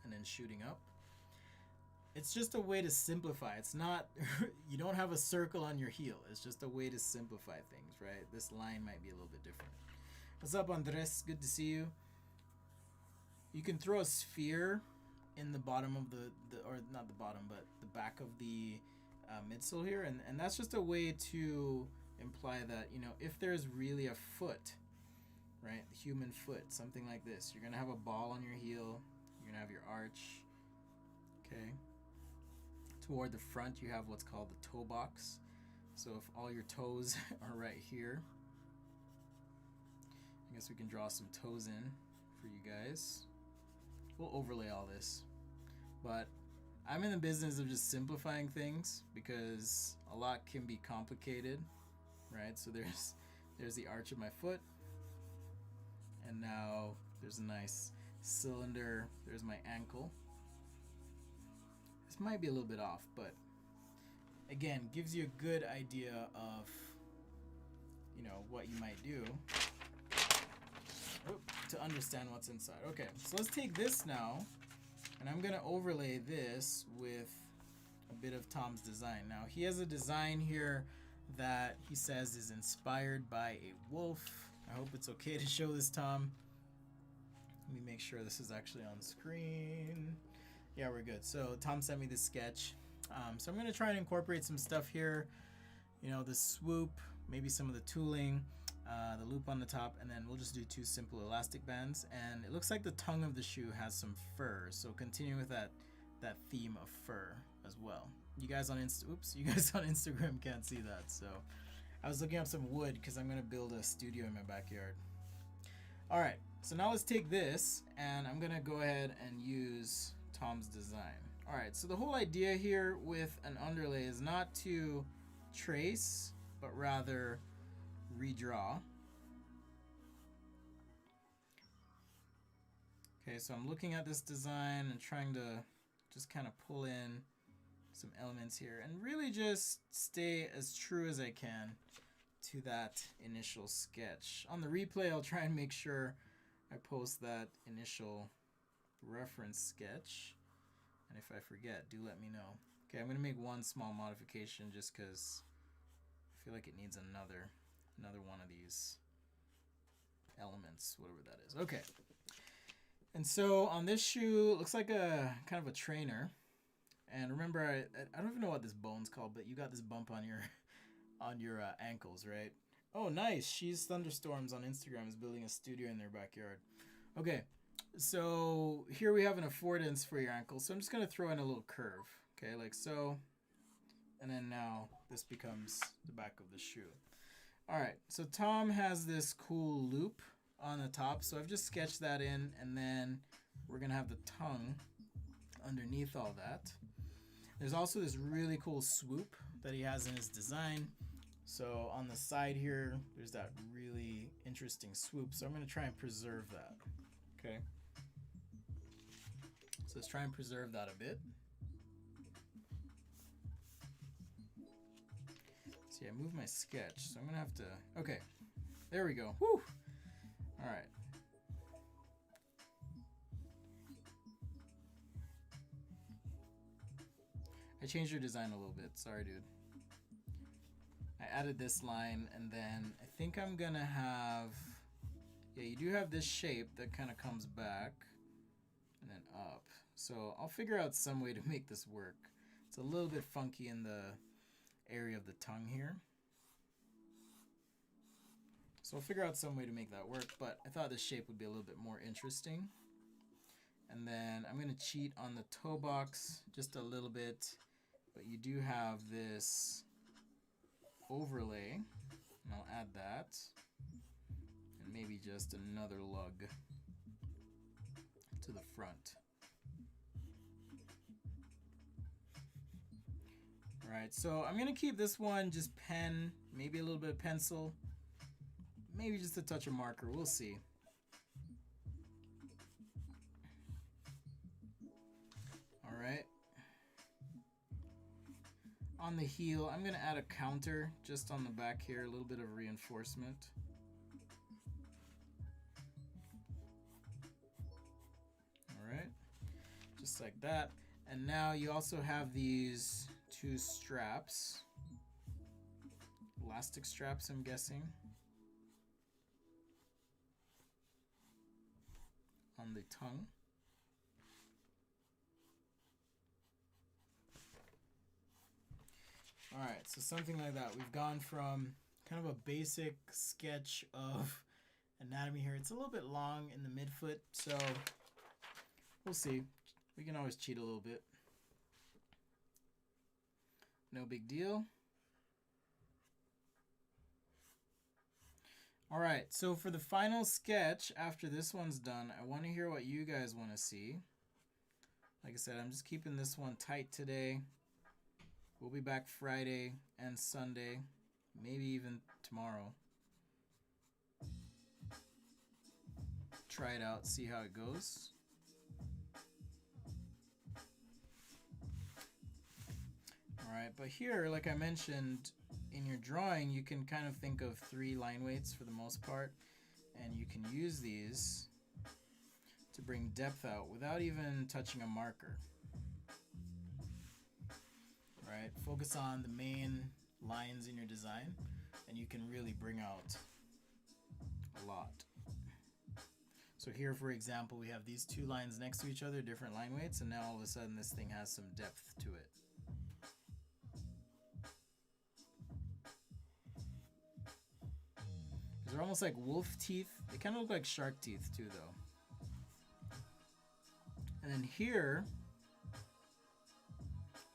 And then shooting up. It's just a way to simplify. It's not, you don't have a circle on your heel. It's just a way to simplify things, right? This line might be a little bit different. What's up, Andres? Good to see you. You can throw a sphere in the bottom of the or not the bottom, but the back of the midsole here, and that's just a way to imply that, you know, if there's really a foot, right, the human foot, something like this, you're gonna have a ball on your heel, you're gonna have your arch, okay. Toward the front you have what's called the toe box. So if all your toes are right here, I guess we can draw some toes in for you guys. We'll overlay all this, but I'm in the business of just simplifying things because a lot can be complicated, right? So there's the arch of my foot, and now there's a nice cylinder. There's my ankle. This might be a little bit off, but again, gives you a good idea of, you know, what you might do to understand what's inside. Okay, so let's take this now, and I'm gonna overlay this with a bit of Tom's design. Now he has a design here that he says is inspired by a wolf. I hope it's okay to show this, Tom. Let me make sure this is actually on screen. Yeah, we're good. So Tom sent me this sketch. So I'm gonna try and incorporate some stuff here. You know, the swoop, maybe some of the tooling, the loop on the top, and then we'll just do two simple elastic bands. And it looks like the tongue of the shoe has some fur, so continue with that theme of fur as well. You guys on Instagram can't see that, so I was looking up some wood because I'm gonna build a studio in my backyard. All right, so now let's take this, and I'm gonna go ahead and use Tom's design. All right, so the whole idea here with an underlay is not to trace, but rather redraw. Okay, so I'm looking at this design and trying to just kind of pull in some elements here and really just stay as true as I can to that initial sketch. On the replay, I'll try and make sure I post that initial reference sketch. And if I forget, do let me know. Okay, I'm going to make one small modification just because I feel like it needs another one of these elements, whatever that is. Okay. And so on this shoe, it looks like a kind of a trainer. And remember, I don't even know what this bone's called, but you got this bump on your ankles, right? Oh, nice. She's Thunderstorms on Instagram is building a studio in their backyard. Okay, so here we have an affordance for your ankle. So I'm just going to throw in a little curve, okay, like so. And then now this becomes the back of the shoe. All right, so Tom has this cool loop on the top. So I've just sketched that in, and then we're going to have the tongue underneath all that. There's also this really cool swoop that he has in his design. So on the side here, there's that really interesting swoop. So I'm going to try and preserve that. Okay. So let's try and preserve that a bit. See, I moved my sketch, so I'm going to have to... Okay, there we go. Whew. All right. I changed your design a little bit. Sorry, dude. I added this line, and then I think I'm going to have... Yeah, you do have this shape that kind of comes back and then up. So I'll figure out some way to make this work. It's a little bit funky in the area of the tongue here. So I'll figure out some way to make that work, but I thought this shape would be a little bit more interesting. And then I'm going to cheat on the toe box just a little bit, but you do have this overlay, and I'll add that. And maybe just another lug to the front. Alright, so I'm going to keep this one just pen, maybe a little bit of pencil, maybe just a touch of marker. We'll see. Alright. On the heel, I'm going to add a counter just on the back here, a little bit of reinforcement. Alright, just like that. And now you also have these two straps, elastic straps, I'm guessing, on the tongue. Alright, so something like that. We've gone from kind of a basic sketch of anatomy here. It's a little bit long in the midfoot, so we'll see. We can always cheat a little bit. No big deal. Alright, so for the final sketch, after this one's done, I want to hear what you guys want to see. Like I said, I'm just keeping this one tight today. We'll be back Friday and Sunday, maybe even tomorrow. Try it out, see how it goes. Alright, but here, like I mentioned, in your drawing, you can kind of think of 3 line weights for the most part, and you can use these to bring depth out without even touching a marker. Right? Focus on the main lines in your design, and you can really bring out a lot. So here, for example, we have these 2 lines next to each other, different line weights, and now all of a sudden this thing has some depth to it. They're almost like wolf teeth. They kind of look like shark teeth too, though. And then here,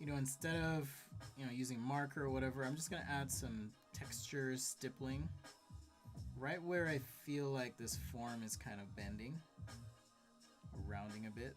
you know, instead of, you know, using marker or whatever, I'm just going to add some textures, stippling, right where I feel like this form is kind of bending, or rounding a bit.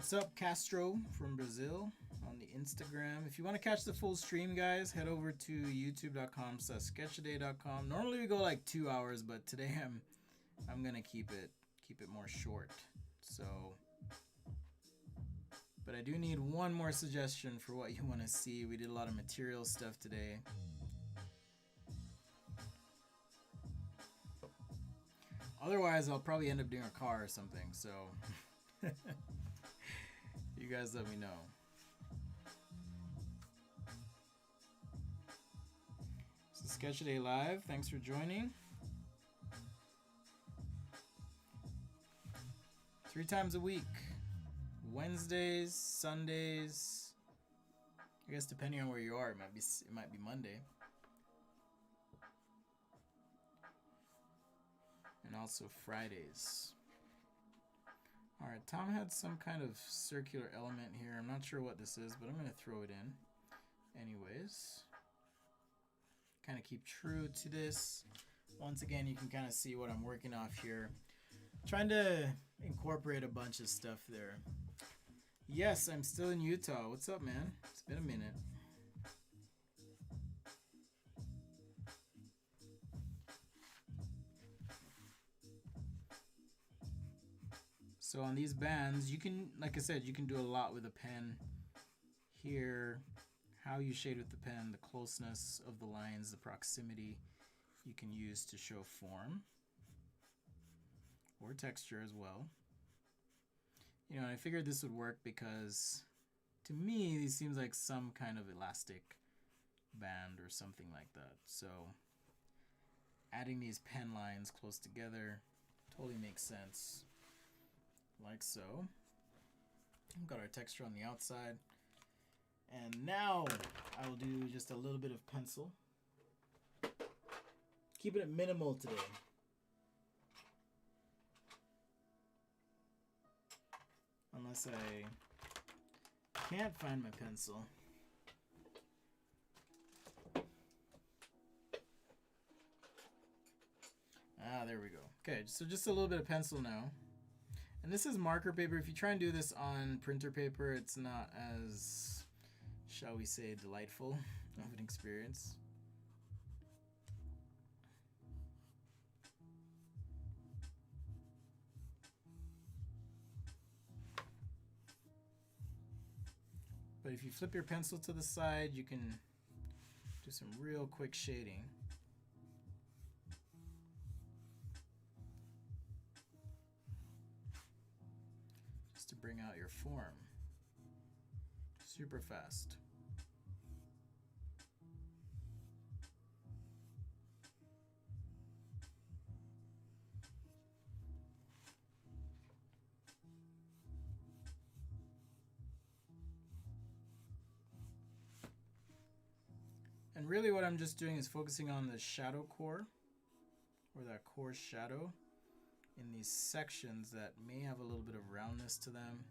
What's up, Castro from Brazil on the Instagram? If you want to catch the full stream, guys, head over to youtube.com/sketchaday.com. Normally we go like 2 hours, but today I'm gonna keep it more short. So, but I do need one more suggestion for what you want to see. We did a lot of material stuff today. Otherwise, I'll probably end up doing a car or something. So. You guys let me know. So Sketch Day Live, thanks for joining. 3 times a week. Wednesdays, Sundays. I guess depending on where you are, it might be Monday. And also Fridays. Alright, Tom had some kind of circular element here. I'm not sure what this is, but I'm going to throw it in. Anyways. Kind of keep true to this. Once again, you can kind of see what I'm working off here. Trying to incorporate a bunch of stuff there. Yes, I'm still in Utah. What's up, man? It's been a minute. So on these bands, you can, like I said, you can do a lot with a pen. Here, how you shade with the pen, the closeness of the lines, the proximity you can use to show form or texture as well. You know, I figured this would work because to me, these seems like some kind of elastic band or something like that. So adding these pen lines close together totally makes sense. Like so. We've got our texture on the outside. And now I will do just a little bit of pencil. Keeping it minimal today. Unless I can't find my pencil. Ah, there we go. Okay, so just a little bit of pencil now. And this is marker paper. If you try and do this on printer paper, it's not as, shall we say, delightful of an experience. But if you flip your pencil to the side, you can do some real quick shading. Just to bring out your form. Super fast. And really what I'm just doing is focusing on the shadow core, or that core shadow, in these sections that may have a little bit of roundness to them.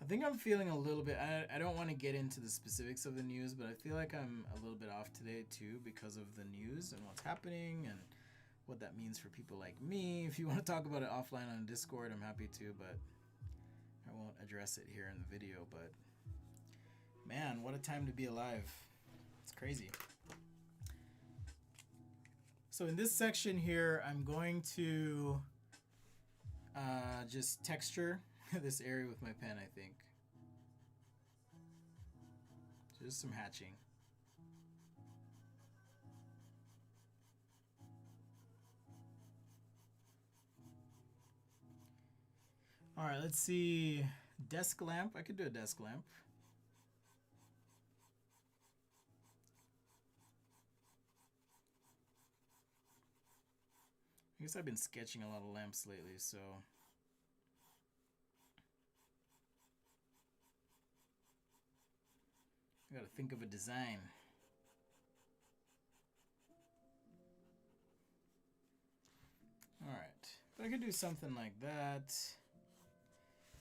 I think I'm feeling a little bit, I don't want to get into the specifics of the news, but I feel like I'm a little bit off today too because of the news and what's happening and what that means for people like me. If you want to talk about it offline on Discord, I'm happy to, but I won't address it here in the video. But man, what a time to be alive. It's crazy. So in this section here, I'm going to just texture this area with my pen, I think. Just some hatching. All right, let's see. Desk lamp. I could do a desk lamp. I guess I've been sketching a lot of lamps lately, so I gotta think of a design. All right, but I could do something like that.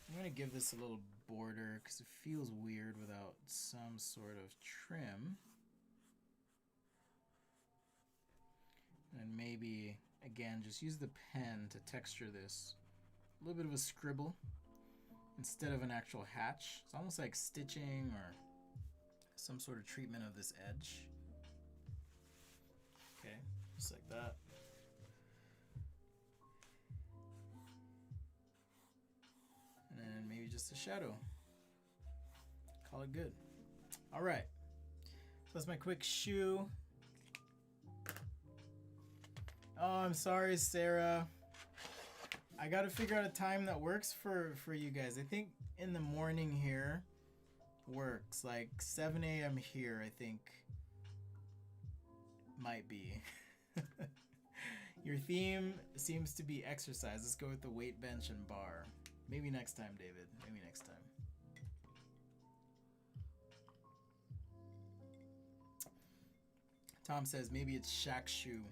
I'm gonna give this a little border because it feels weird without some sort of trim. And maybe, again, just use the pen to texture this. A little bit of a scribble instead of an actual hatch. It's almost like stitching or some sort of treatment of this edge. Okay, just like that. And then maybe just a shadow. Call it good. All right, that's my quick shoe. Oh, I'm sorry, Sarah. I gotta figure out a time that works for you guys. I think in the morning here works. Like 7 a.m. here, I think might be. Your theme seems to be exercise. Let's go with the weight bench and bar. Maybe next time, David. Maybe next time. Tom says maybe it's Shaq shoe.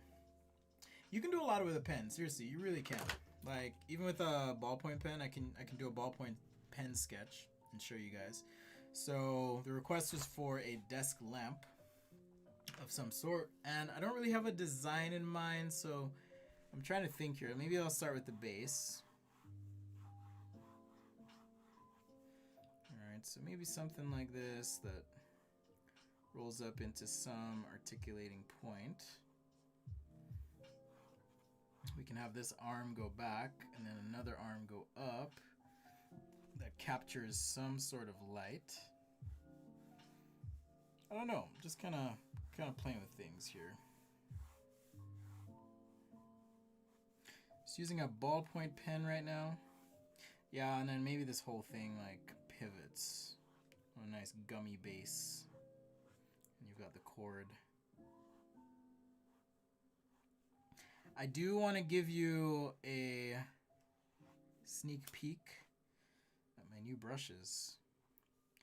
You can do a lot with a pen. Seriously, you really can. Like even with a ballpoint pen, I can do a ballpoint pen sketch and show you guys. So the request was for a desk lamp of some sort, and I don't really have a design in mind, so I'm trying to think here. Maybe I'll start with the base. Alright, so maybe something like this that rolls up into some articulating point. We can have this arm go back and then another arm go up that captures some sort of light. I don't know, just kind of playing with things here. Just using a ballpoint pen right now. Yeah, and then maybe this whole thing like pivots. A nice gummy base. And you've got the cord. I do want to give you a sneak peek at my new brushes.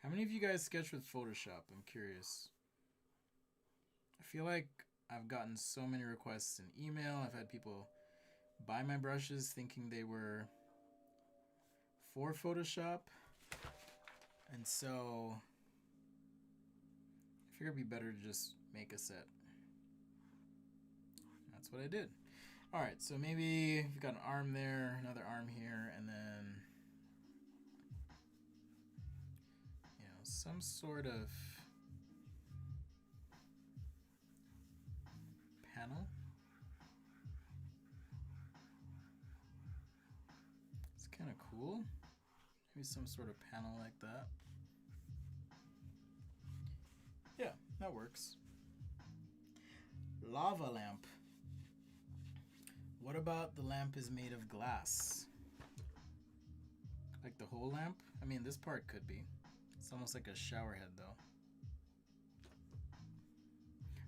How many of you guys sketch with Photoshop? I'm curious. I feel like I've gotten so many requests in email. I've had people buy my brushes thinking they were for Photoshop. And so I figured it'd be better to just make a set. That's what I did. All right, so maybe you've got an arm there, another arm here, and then, you know, some sort of panel. It's kind of cool. Maybe some sort of panel like that. Yeah, that works. Lava lamp. What about the lamp is made of glass? Like the whole lamp? I mean, this part could be. It's almost like a shower head though.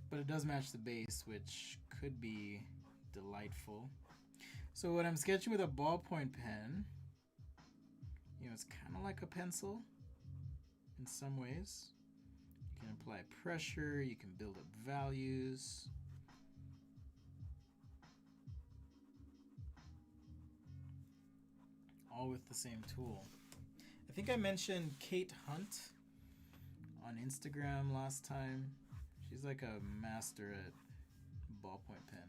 But it does match the base, which could be delightful. So when I'm sketching with a ballpoint pen, you know, it's kind of like a pencil in some ways. You can apply pressure, you can build up values. All with the same tool. I think I mentioned Kate Hunt on Instagram last time. She's like a master at ballpoint pen.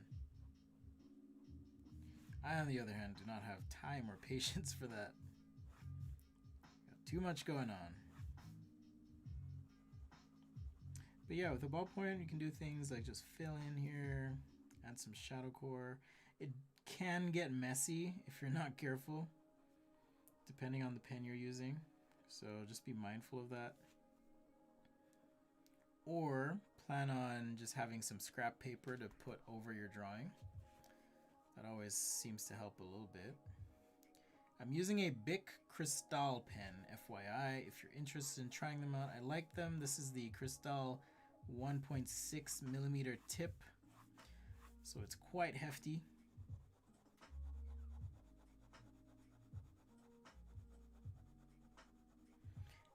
I, on the other hand, do not have time or patience for that. Got too much going on. But yeah, with a ballpoint, you can do things like just fill in here, add some shadow core. It can get messy if you're not careful, depending on the pen you're using. So just be mindful of that. Or plan on just having some scrap paper to put over your drawing. That always seems to help a little bit. I'm using a Bic Cristal pen, FYI, if you're interested in trying them out. I like them. This is the Cristal 1.6 millimeter tip, so it's quite hefty.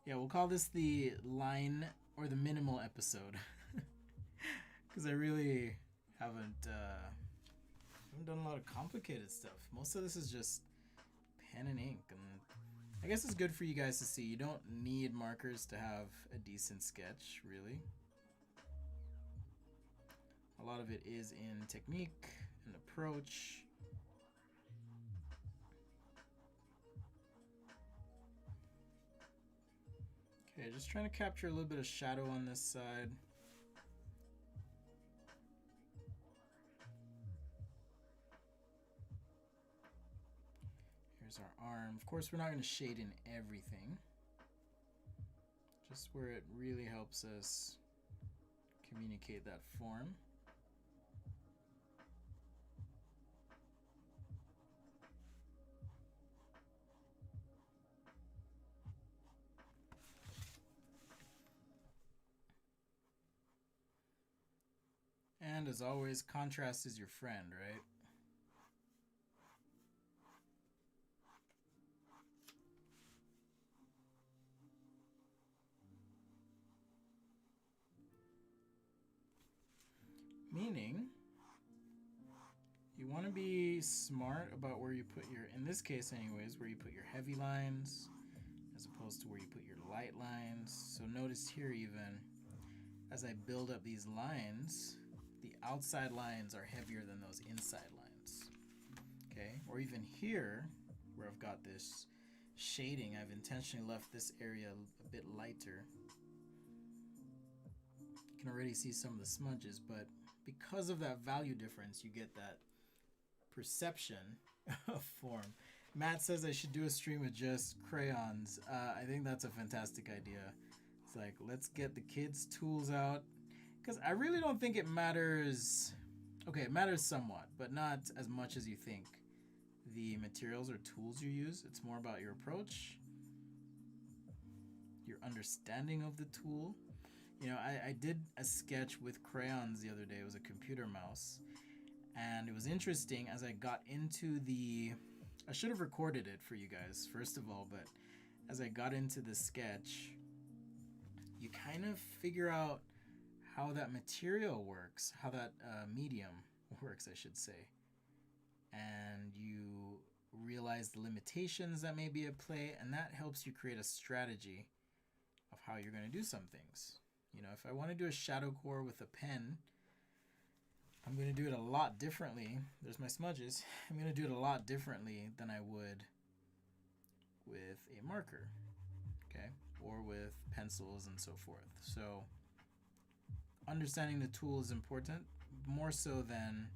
Yeah, we'll call this the line or the minimal episode, because I really haven't done a lot of complicated stuff. Most of this is just pen and ink, and I guess it's good for you guys to see. You don't need markers to have a decent sketch, really. A lot of it is in technique and approach. Okay, just trying to capture a little bit of shadow on this side. Here's our arm. Of course, we're not going to shade in everything. Just where it really helps us communicate that form. And as always, contrast is your friend, right? Meaning, you want to be smart about where you put your, in this case anyways, where you put your heavy lines as opposed to where you put your light lines. So notice here even, as I build up these lines, the outside lines are heavier than those inside lines. Okay, or even here, where I've got this shading, I've intentionally left this area a bit lighter. You can already see some of the smudges, but because of that value difference, you get that perception of form. Matt says I should do a stream with just crayons. I think that's a fantastic idea. It's like, let's get the kids' tools out. Because I really don't think it matters. Okay, it matters somewhat, but not as much as you think. The materials or tools you use, it's more about your approach, your understanding of the tool. You know, I did a sketch with crayons the other day. It was a computer mouse. And it was interesting as I got into the... I should have recorded it for you guys, first of all, but as I got into the sketch, you kind of figure out how that material works, how that medium works, I should say. And you realize the limitations that may be at play, and that helps you create a strategy of how you're going to do some things. You know, if I want to do a shadow core with a pen, I'm going to do it a lot differently. There's my smudges. I'm going to do it a lot differently than I would with a marker, okay, or with pencils and so forth. So understanding the tool is important, more so than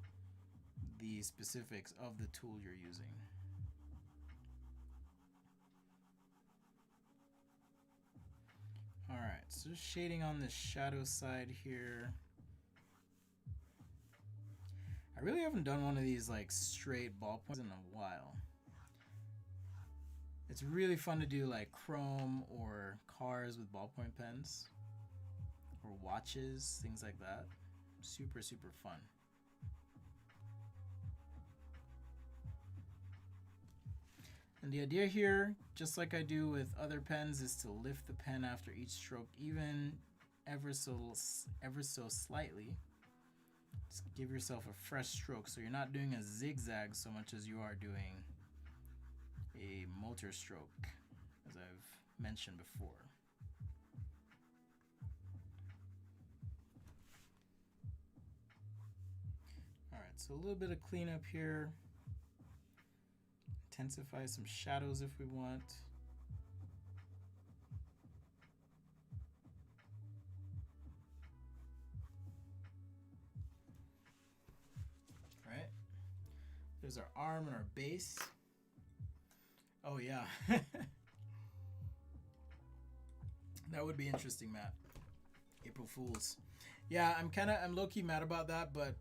the specifics of the tool you're using. All right, so just shading on the shadow side here. I really haven't done one of these like straight ballpoints in a while. It's really fun to do like chrome or cars with ballpoint pens, or watches, things like that. Super, super fun. And the idea here, just like I do with other pens, is to lift the pen after each stroke, even ever so slightly. Just give yourself a fresh stroke, so you're not doing a zigzag so much as you are doing a motor stroke, as I've mentioned before. All right, so a little bit of cleanup here. Intensify some shadows if we want. All right. There's our arm and our base. Oh yeah. That would be interesting, Matt. April Fools. Yeah, I'm low-key mad about that, but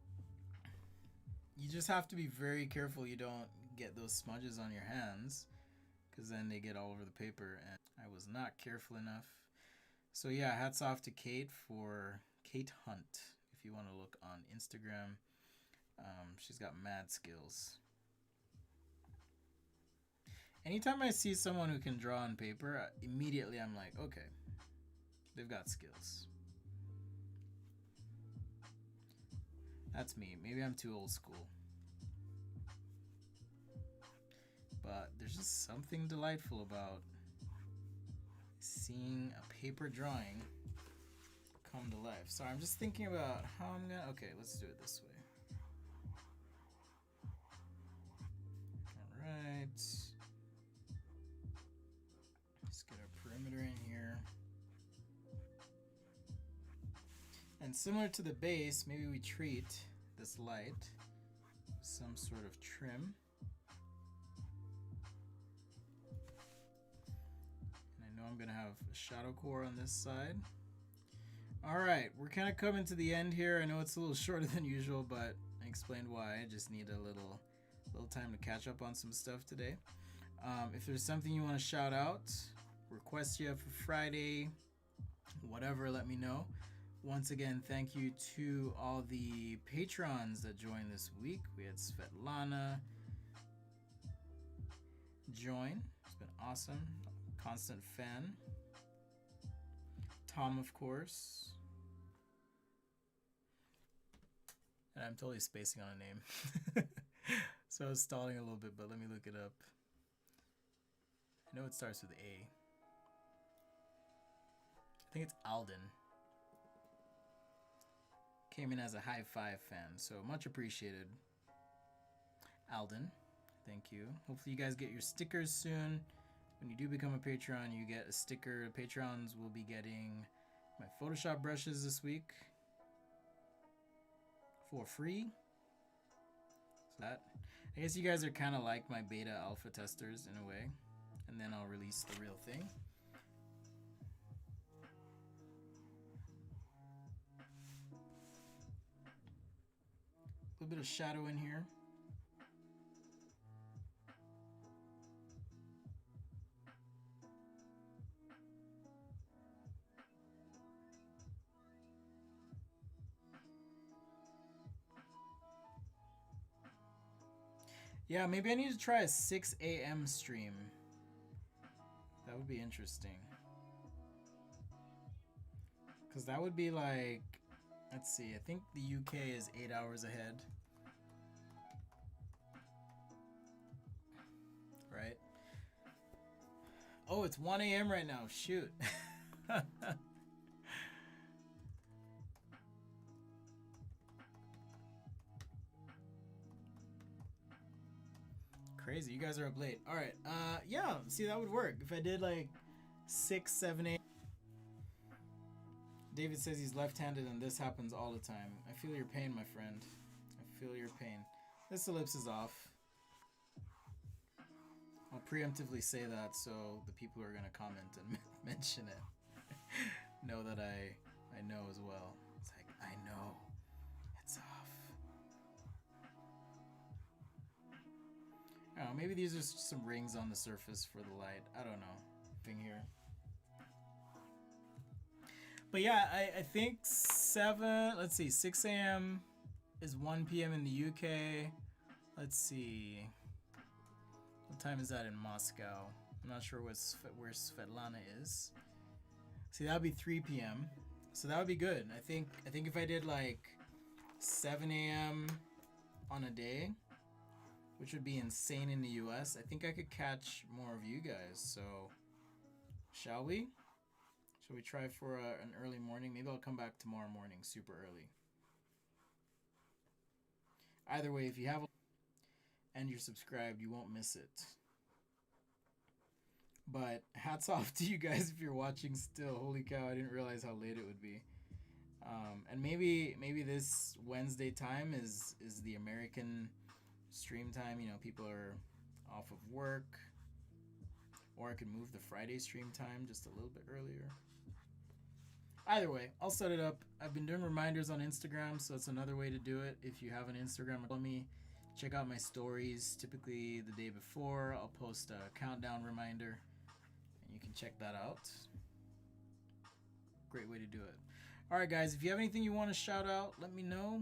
you just have to be very careful you don't get those smudges on your hands, because then they get all over the paper, and I was not careful enough. So yeah, hats off to Kate Hunt, if you want to look on Instagram. She's got mad skills. Anytime I see someone who can draw on paper, immediately I'm like, okay, they've got skills. That's me. Maybe I'm too old school. But there's just something delightful about seeing a paper drawing come to life. Sorry, I'm just thinking about how I'm gonna. Okay, let's do it this way. All right. Let's get our perimeter in here. And similar to the base, maybe we treat this light with some sort of trim. And I know I'm gonna have a shadow core on this side. All right, we're kind of coming to the end here. I know it's a little shorter than usual, but I explained why. I just need a little time to catch up on some stuff today. If there's something you want to shout out, request you have for Friday, whatever, let me know. Once again, thank you to all the patrons that joined this week. We had Svetlana join. It's been awesome. Constant fan. Tom, of course. And I'm totally spacing on a name. So I was stalling a little bit, but let me look it up. I know it starts with A. I think it's Alden. Came in as a high five fan, so much appreciated. Alden, thank you. Hopefully you guys get your stickers soon. When you do become a Patreon, you get a sticker. Patrons will be getting my Photoshop brushes this week for free. So that, I guess you guys are kind of like my beta alpha testers in a way. And then I'll release the real thing. A little bit of shadow in here. Yeah, maybe I need to try a 6 a.m. stream. That would be interesting. Because that would be like, let's see, I think the UK is 8 hours ahead. Right? Oh, it's 1 a.m. right now. Shoot. Crazy, you guys are up late. All right, yeah, see, that would work if I did like 6, 7, 8. David says he's left-handed and this happens all the time. I feel your pain, my friend. I feel your pain. This ellipse is off. I'll preemptively say that so the people who are gonna comment and mention it know that I know as well. It's like, I know it's off. Oh, maybe these are just some rings on the surface for the light. I don't know. Thing here. But yeah, I think 6 a.m. is 1 p.m. in the UK. Let's see. What time is that in Moscow? I'm not sure where Svetlana is. See, that would be 3 p.m. So that would be good. I think if I did like 7 a.m. on a day, which would be insane in the US, I think I could catch more of you guys. So, shall we? Shall we try for an early morning? Maybe I'll come back tomorrow morning, super early. Either way, if you have and you're subscribed, you won't miss it. But hats off to you guys if you're watching still. Holy cow, I didn't realize how late it would be. And maybe this Wednesday time is the American stream time. You know, people are off of work. Or I could move the Friday stream time just a little bit earlier. Either way, I'll set it up. I've been doing reminders on Instagram, so it's another way to do it. If you have an Instagram, follow me. Check out my stories. Typically the day before, I'll post a countdown reminder, and you can check that out. Great way to do it. All right, guys, if you have anything you want to shout out, let me know.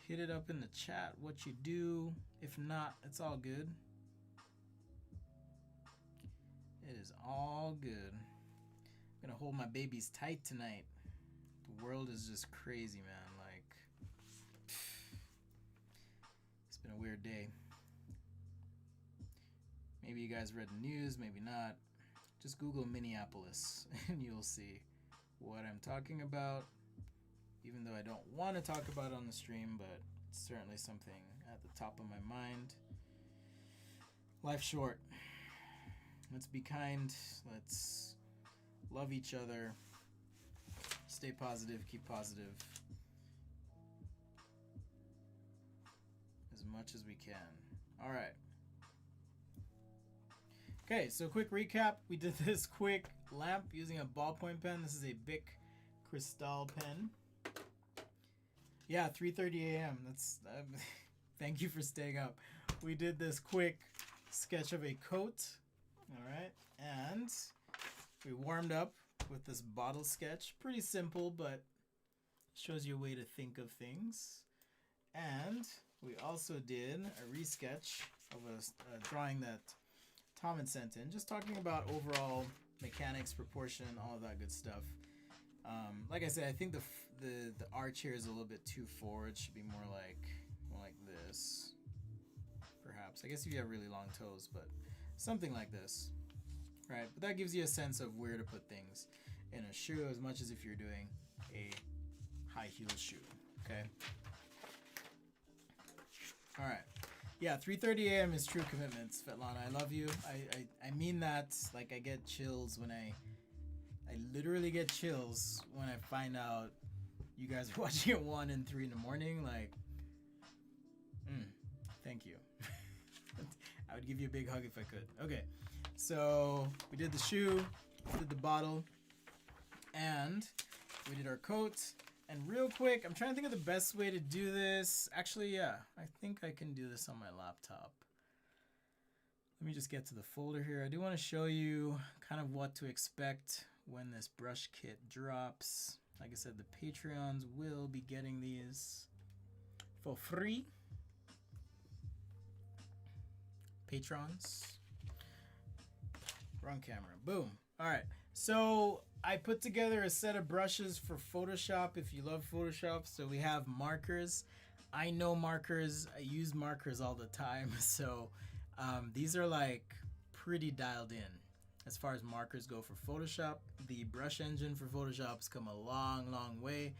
Hit it up in the chat, what you do. If not, it's all good. It is all good. I'm gonna hold my babies tight tonight. The world is just crazy, man. Like, it's been a weird day. Maybe you guys read the news, maybe not. Just Google Minneapolis and you'll see what I'm talking about, even though I don't want to talk about it on the stream, but it's certainly something at the top of my mind. Life's short. Let's be kind. Let's love each other. Stay positive. Keep positive. As much as we can. All right. Okay, so quick recap. We did this quick lamp using a ballpoint pen. This is a Bic Cristal pen. Yeah, 3:30 a.m. That's thank you for staying up. We did this quick sketch of a coat. All right, and we warmed up with this bottle sketch. Pretty simple, but shows you a way to think of things. And we also did a resketch of a drawing that Tom had sent in, just talking about overall mechanics, proportion, all of that good stuff. Like I said, I think the arch here is a little bit too forward. Should be more like this, perhaps. I guess if you have really long toes, but something like this, right? But that gives you a sense of where to put things in a shoe, as much as if you're doing a high heel shoe. Okay. All right. Yeah, 3:30 a.m. is true commitment, Svetlana. I love you. I mean that. Like, I get chills when I literally get chills when I find out you guys are watching at 1 and 3 in the morning. Like, thank you. I would give you a big hug if I could. Okay, so we did the shoe, did the bottle, and we did our coat. And real quick, I'm trying to think of the best way to do this. Actually, yeah, I think I can do this on my laptop. Let me just get to the folder here. I do want to show you kind of what to expect when this brush kit drops. Like I said, the Patreons will be getting these for free. Patrons. Wrong camera. Boom. All right. So I put together a set of brushes for Photoshop, if you love Photoshop. So we have markers. I know markers. I use markers all the time. So these are like pretty dialed in as far as markers go for Photoshop. The brush engine for Photoshop has come a long, long way.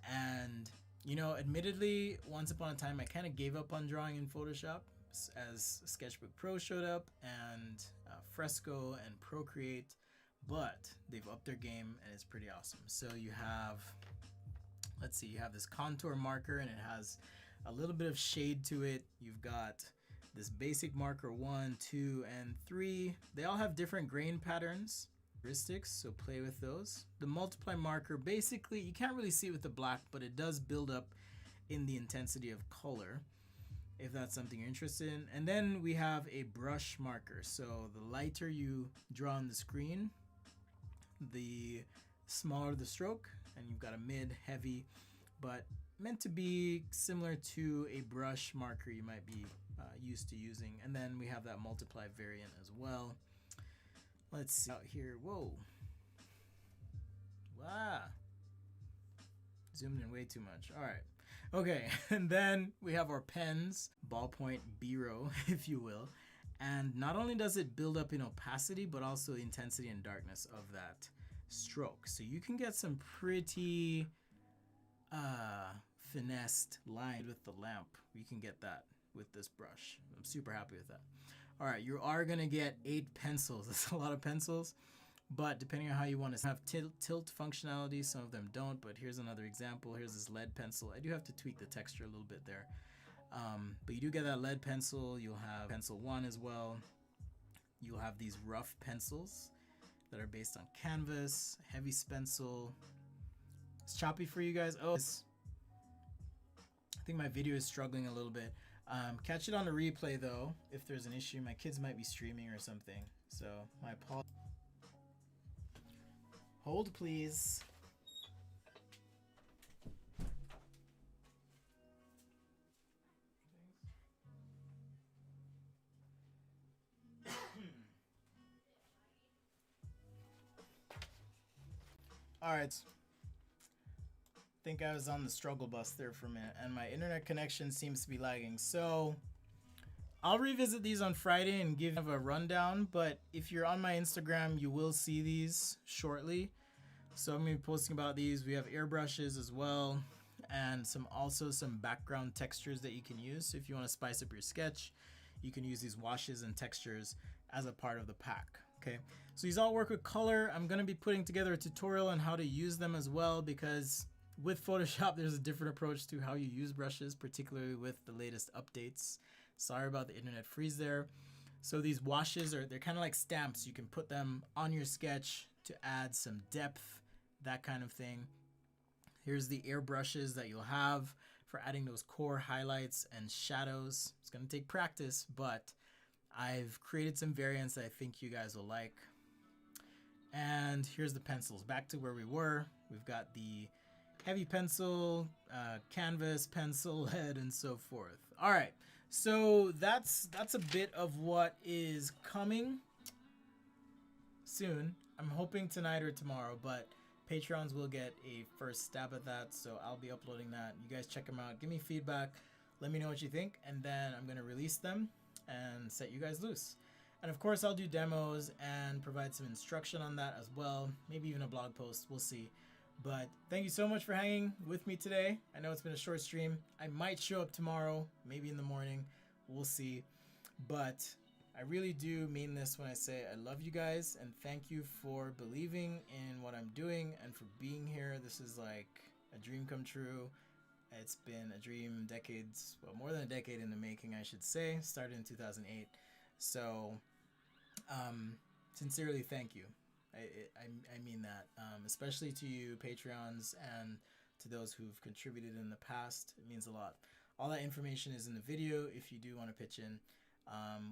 And, you know, admittedly, once upon a time, I kind of gave up on drawing in Photoshop as Sketchbook Pro showed up and Fresco and Procreate. But they've upped their game and it's pretty awesome. So you have, let's see, you have this contour marker and it has a little bit of shade to it. You've got this basic marker 1, 2, and 3. They all have different grain patterns, heuristics, so play with those. The multiply marker, basically, you can't really see it with the black, but it does build up in the intensity of color, if that's something you're interested in. And then we have a brush marker. So the lighter you draw on the screen, the smaller the stroke, and you've got a mid, heavy, but meant to be similar to a brush marker you might be used to using. And then we have that multiply variant as well. Let's see out here. Whoa. Wow. Zoomed in way too much. All right. Okay, and then we have our pens, ballpoint Biro, if you will. And not only does it build up in opacity, but also intensity and darkness of that stroke. So you can get some pretty finessed line with the lamp. You can get that with this brush. I'm super happy with that. All right, you are gonna get 8 pencils. That's a lot of pencils, but depending on how you want to have tilt functionality, some of them don't, but here's another example. Here's this lead pencil. I do have to tweak the texture a little bit there. But you do get that lead pencil. You'll have pencil 1 as well. You'll have these rough pencils that are based on canvas, heavy pencil. It's choppy for you guys. Oh, I think my video is struggling a little bit. Catch it on the replay though, if there's an issue. My kids might be streaming or something. So my apologies. Hold please. All right. I think I was on the struggle bus there for a minute and my internet connection seems to be lagging. So I'll revisit these on Friday and give a rundown, but if you're on my Instagram, you will see these shortly. So I'm gonna be posting about these. We have airbrushes as well, and some background textures that you can use. So if you want to spice up your sketch, you can use these washes and textures as a part of the pack. Okay, so these all work with color. I'm gonna be putting together a tutorial on how to use them as well, because with Photoshop there's a different approach to how you use brushes, particularly with the latest updates. Sorry about the internet freeze there. So these washes they're kind of like stamps. You can put them on your sketch to add some depth, that kind of thing. Here's the airbrushes that you'll have for adding those core highlights and shadows. It's gonna take practice, but I've created some variants that I think you guys will like. And here's the pencils. Back to where we were. We've got the heavy pencil, canvas, pencil, lead, and so forth. All right, so that's a bit of what is coming soon. I'm hoping tonight or tomorrow, but Patreons will get a first stab at that, so I'll be uploading that. You guys check them out, give me feedback, let me know what you think, and then I'm gonna release them and set you guys loose. And of course I'll do demos and provide some instruction on that as well, maybe even a blog post, we'll see. But thank you so much for hanging with me today. I know it's been a short stream. I might show up tomorrow, maybe in the morning, we'll see. But I really do mean this when I say I love you guys, and thank you for believing in what I'm doing and for being here. This is like a dream come true. It's been a dream decades, well, more than a decade in the making, I should say. Started in 2008. So, sincerely, thank you. I mean that, especially to you Patreons and to those who've contributed in the past. It means a lot. All that information is in the video if you do want to pitch in.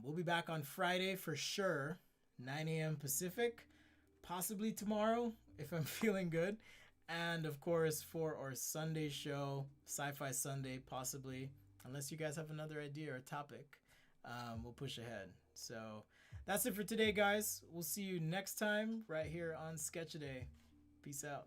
We'll be back on Friday for sure, 9 a.m. Pacific, possibly tomorrow if I'm feeling good. And of course for our Sunday show, Sci-Fi Sunday, possibly, unless you guys have another idea or topic, we'll push ahead. So that's it for today, guys. We'll see you next time right here on Sketch-A-Day. Peace out.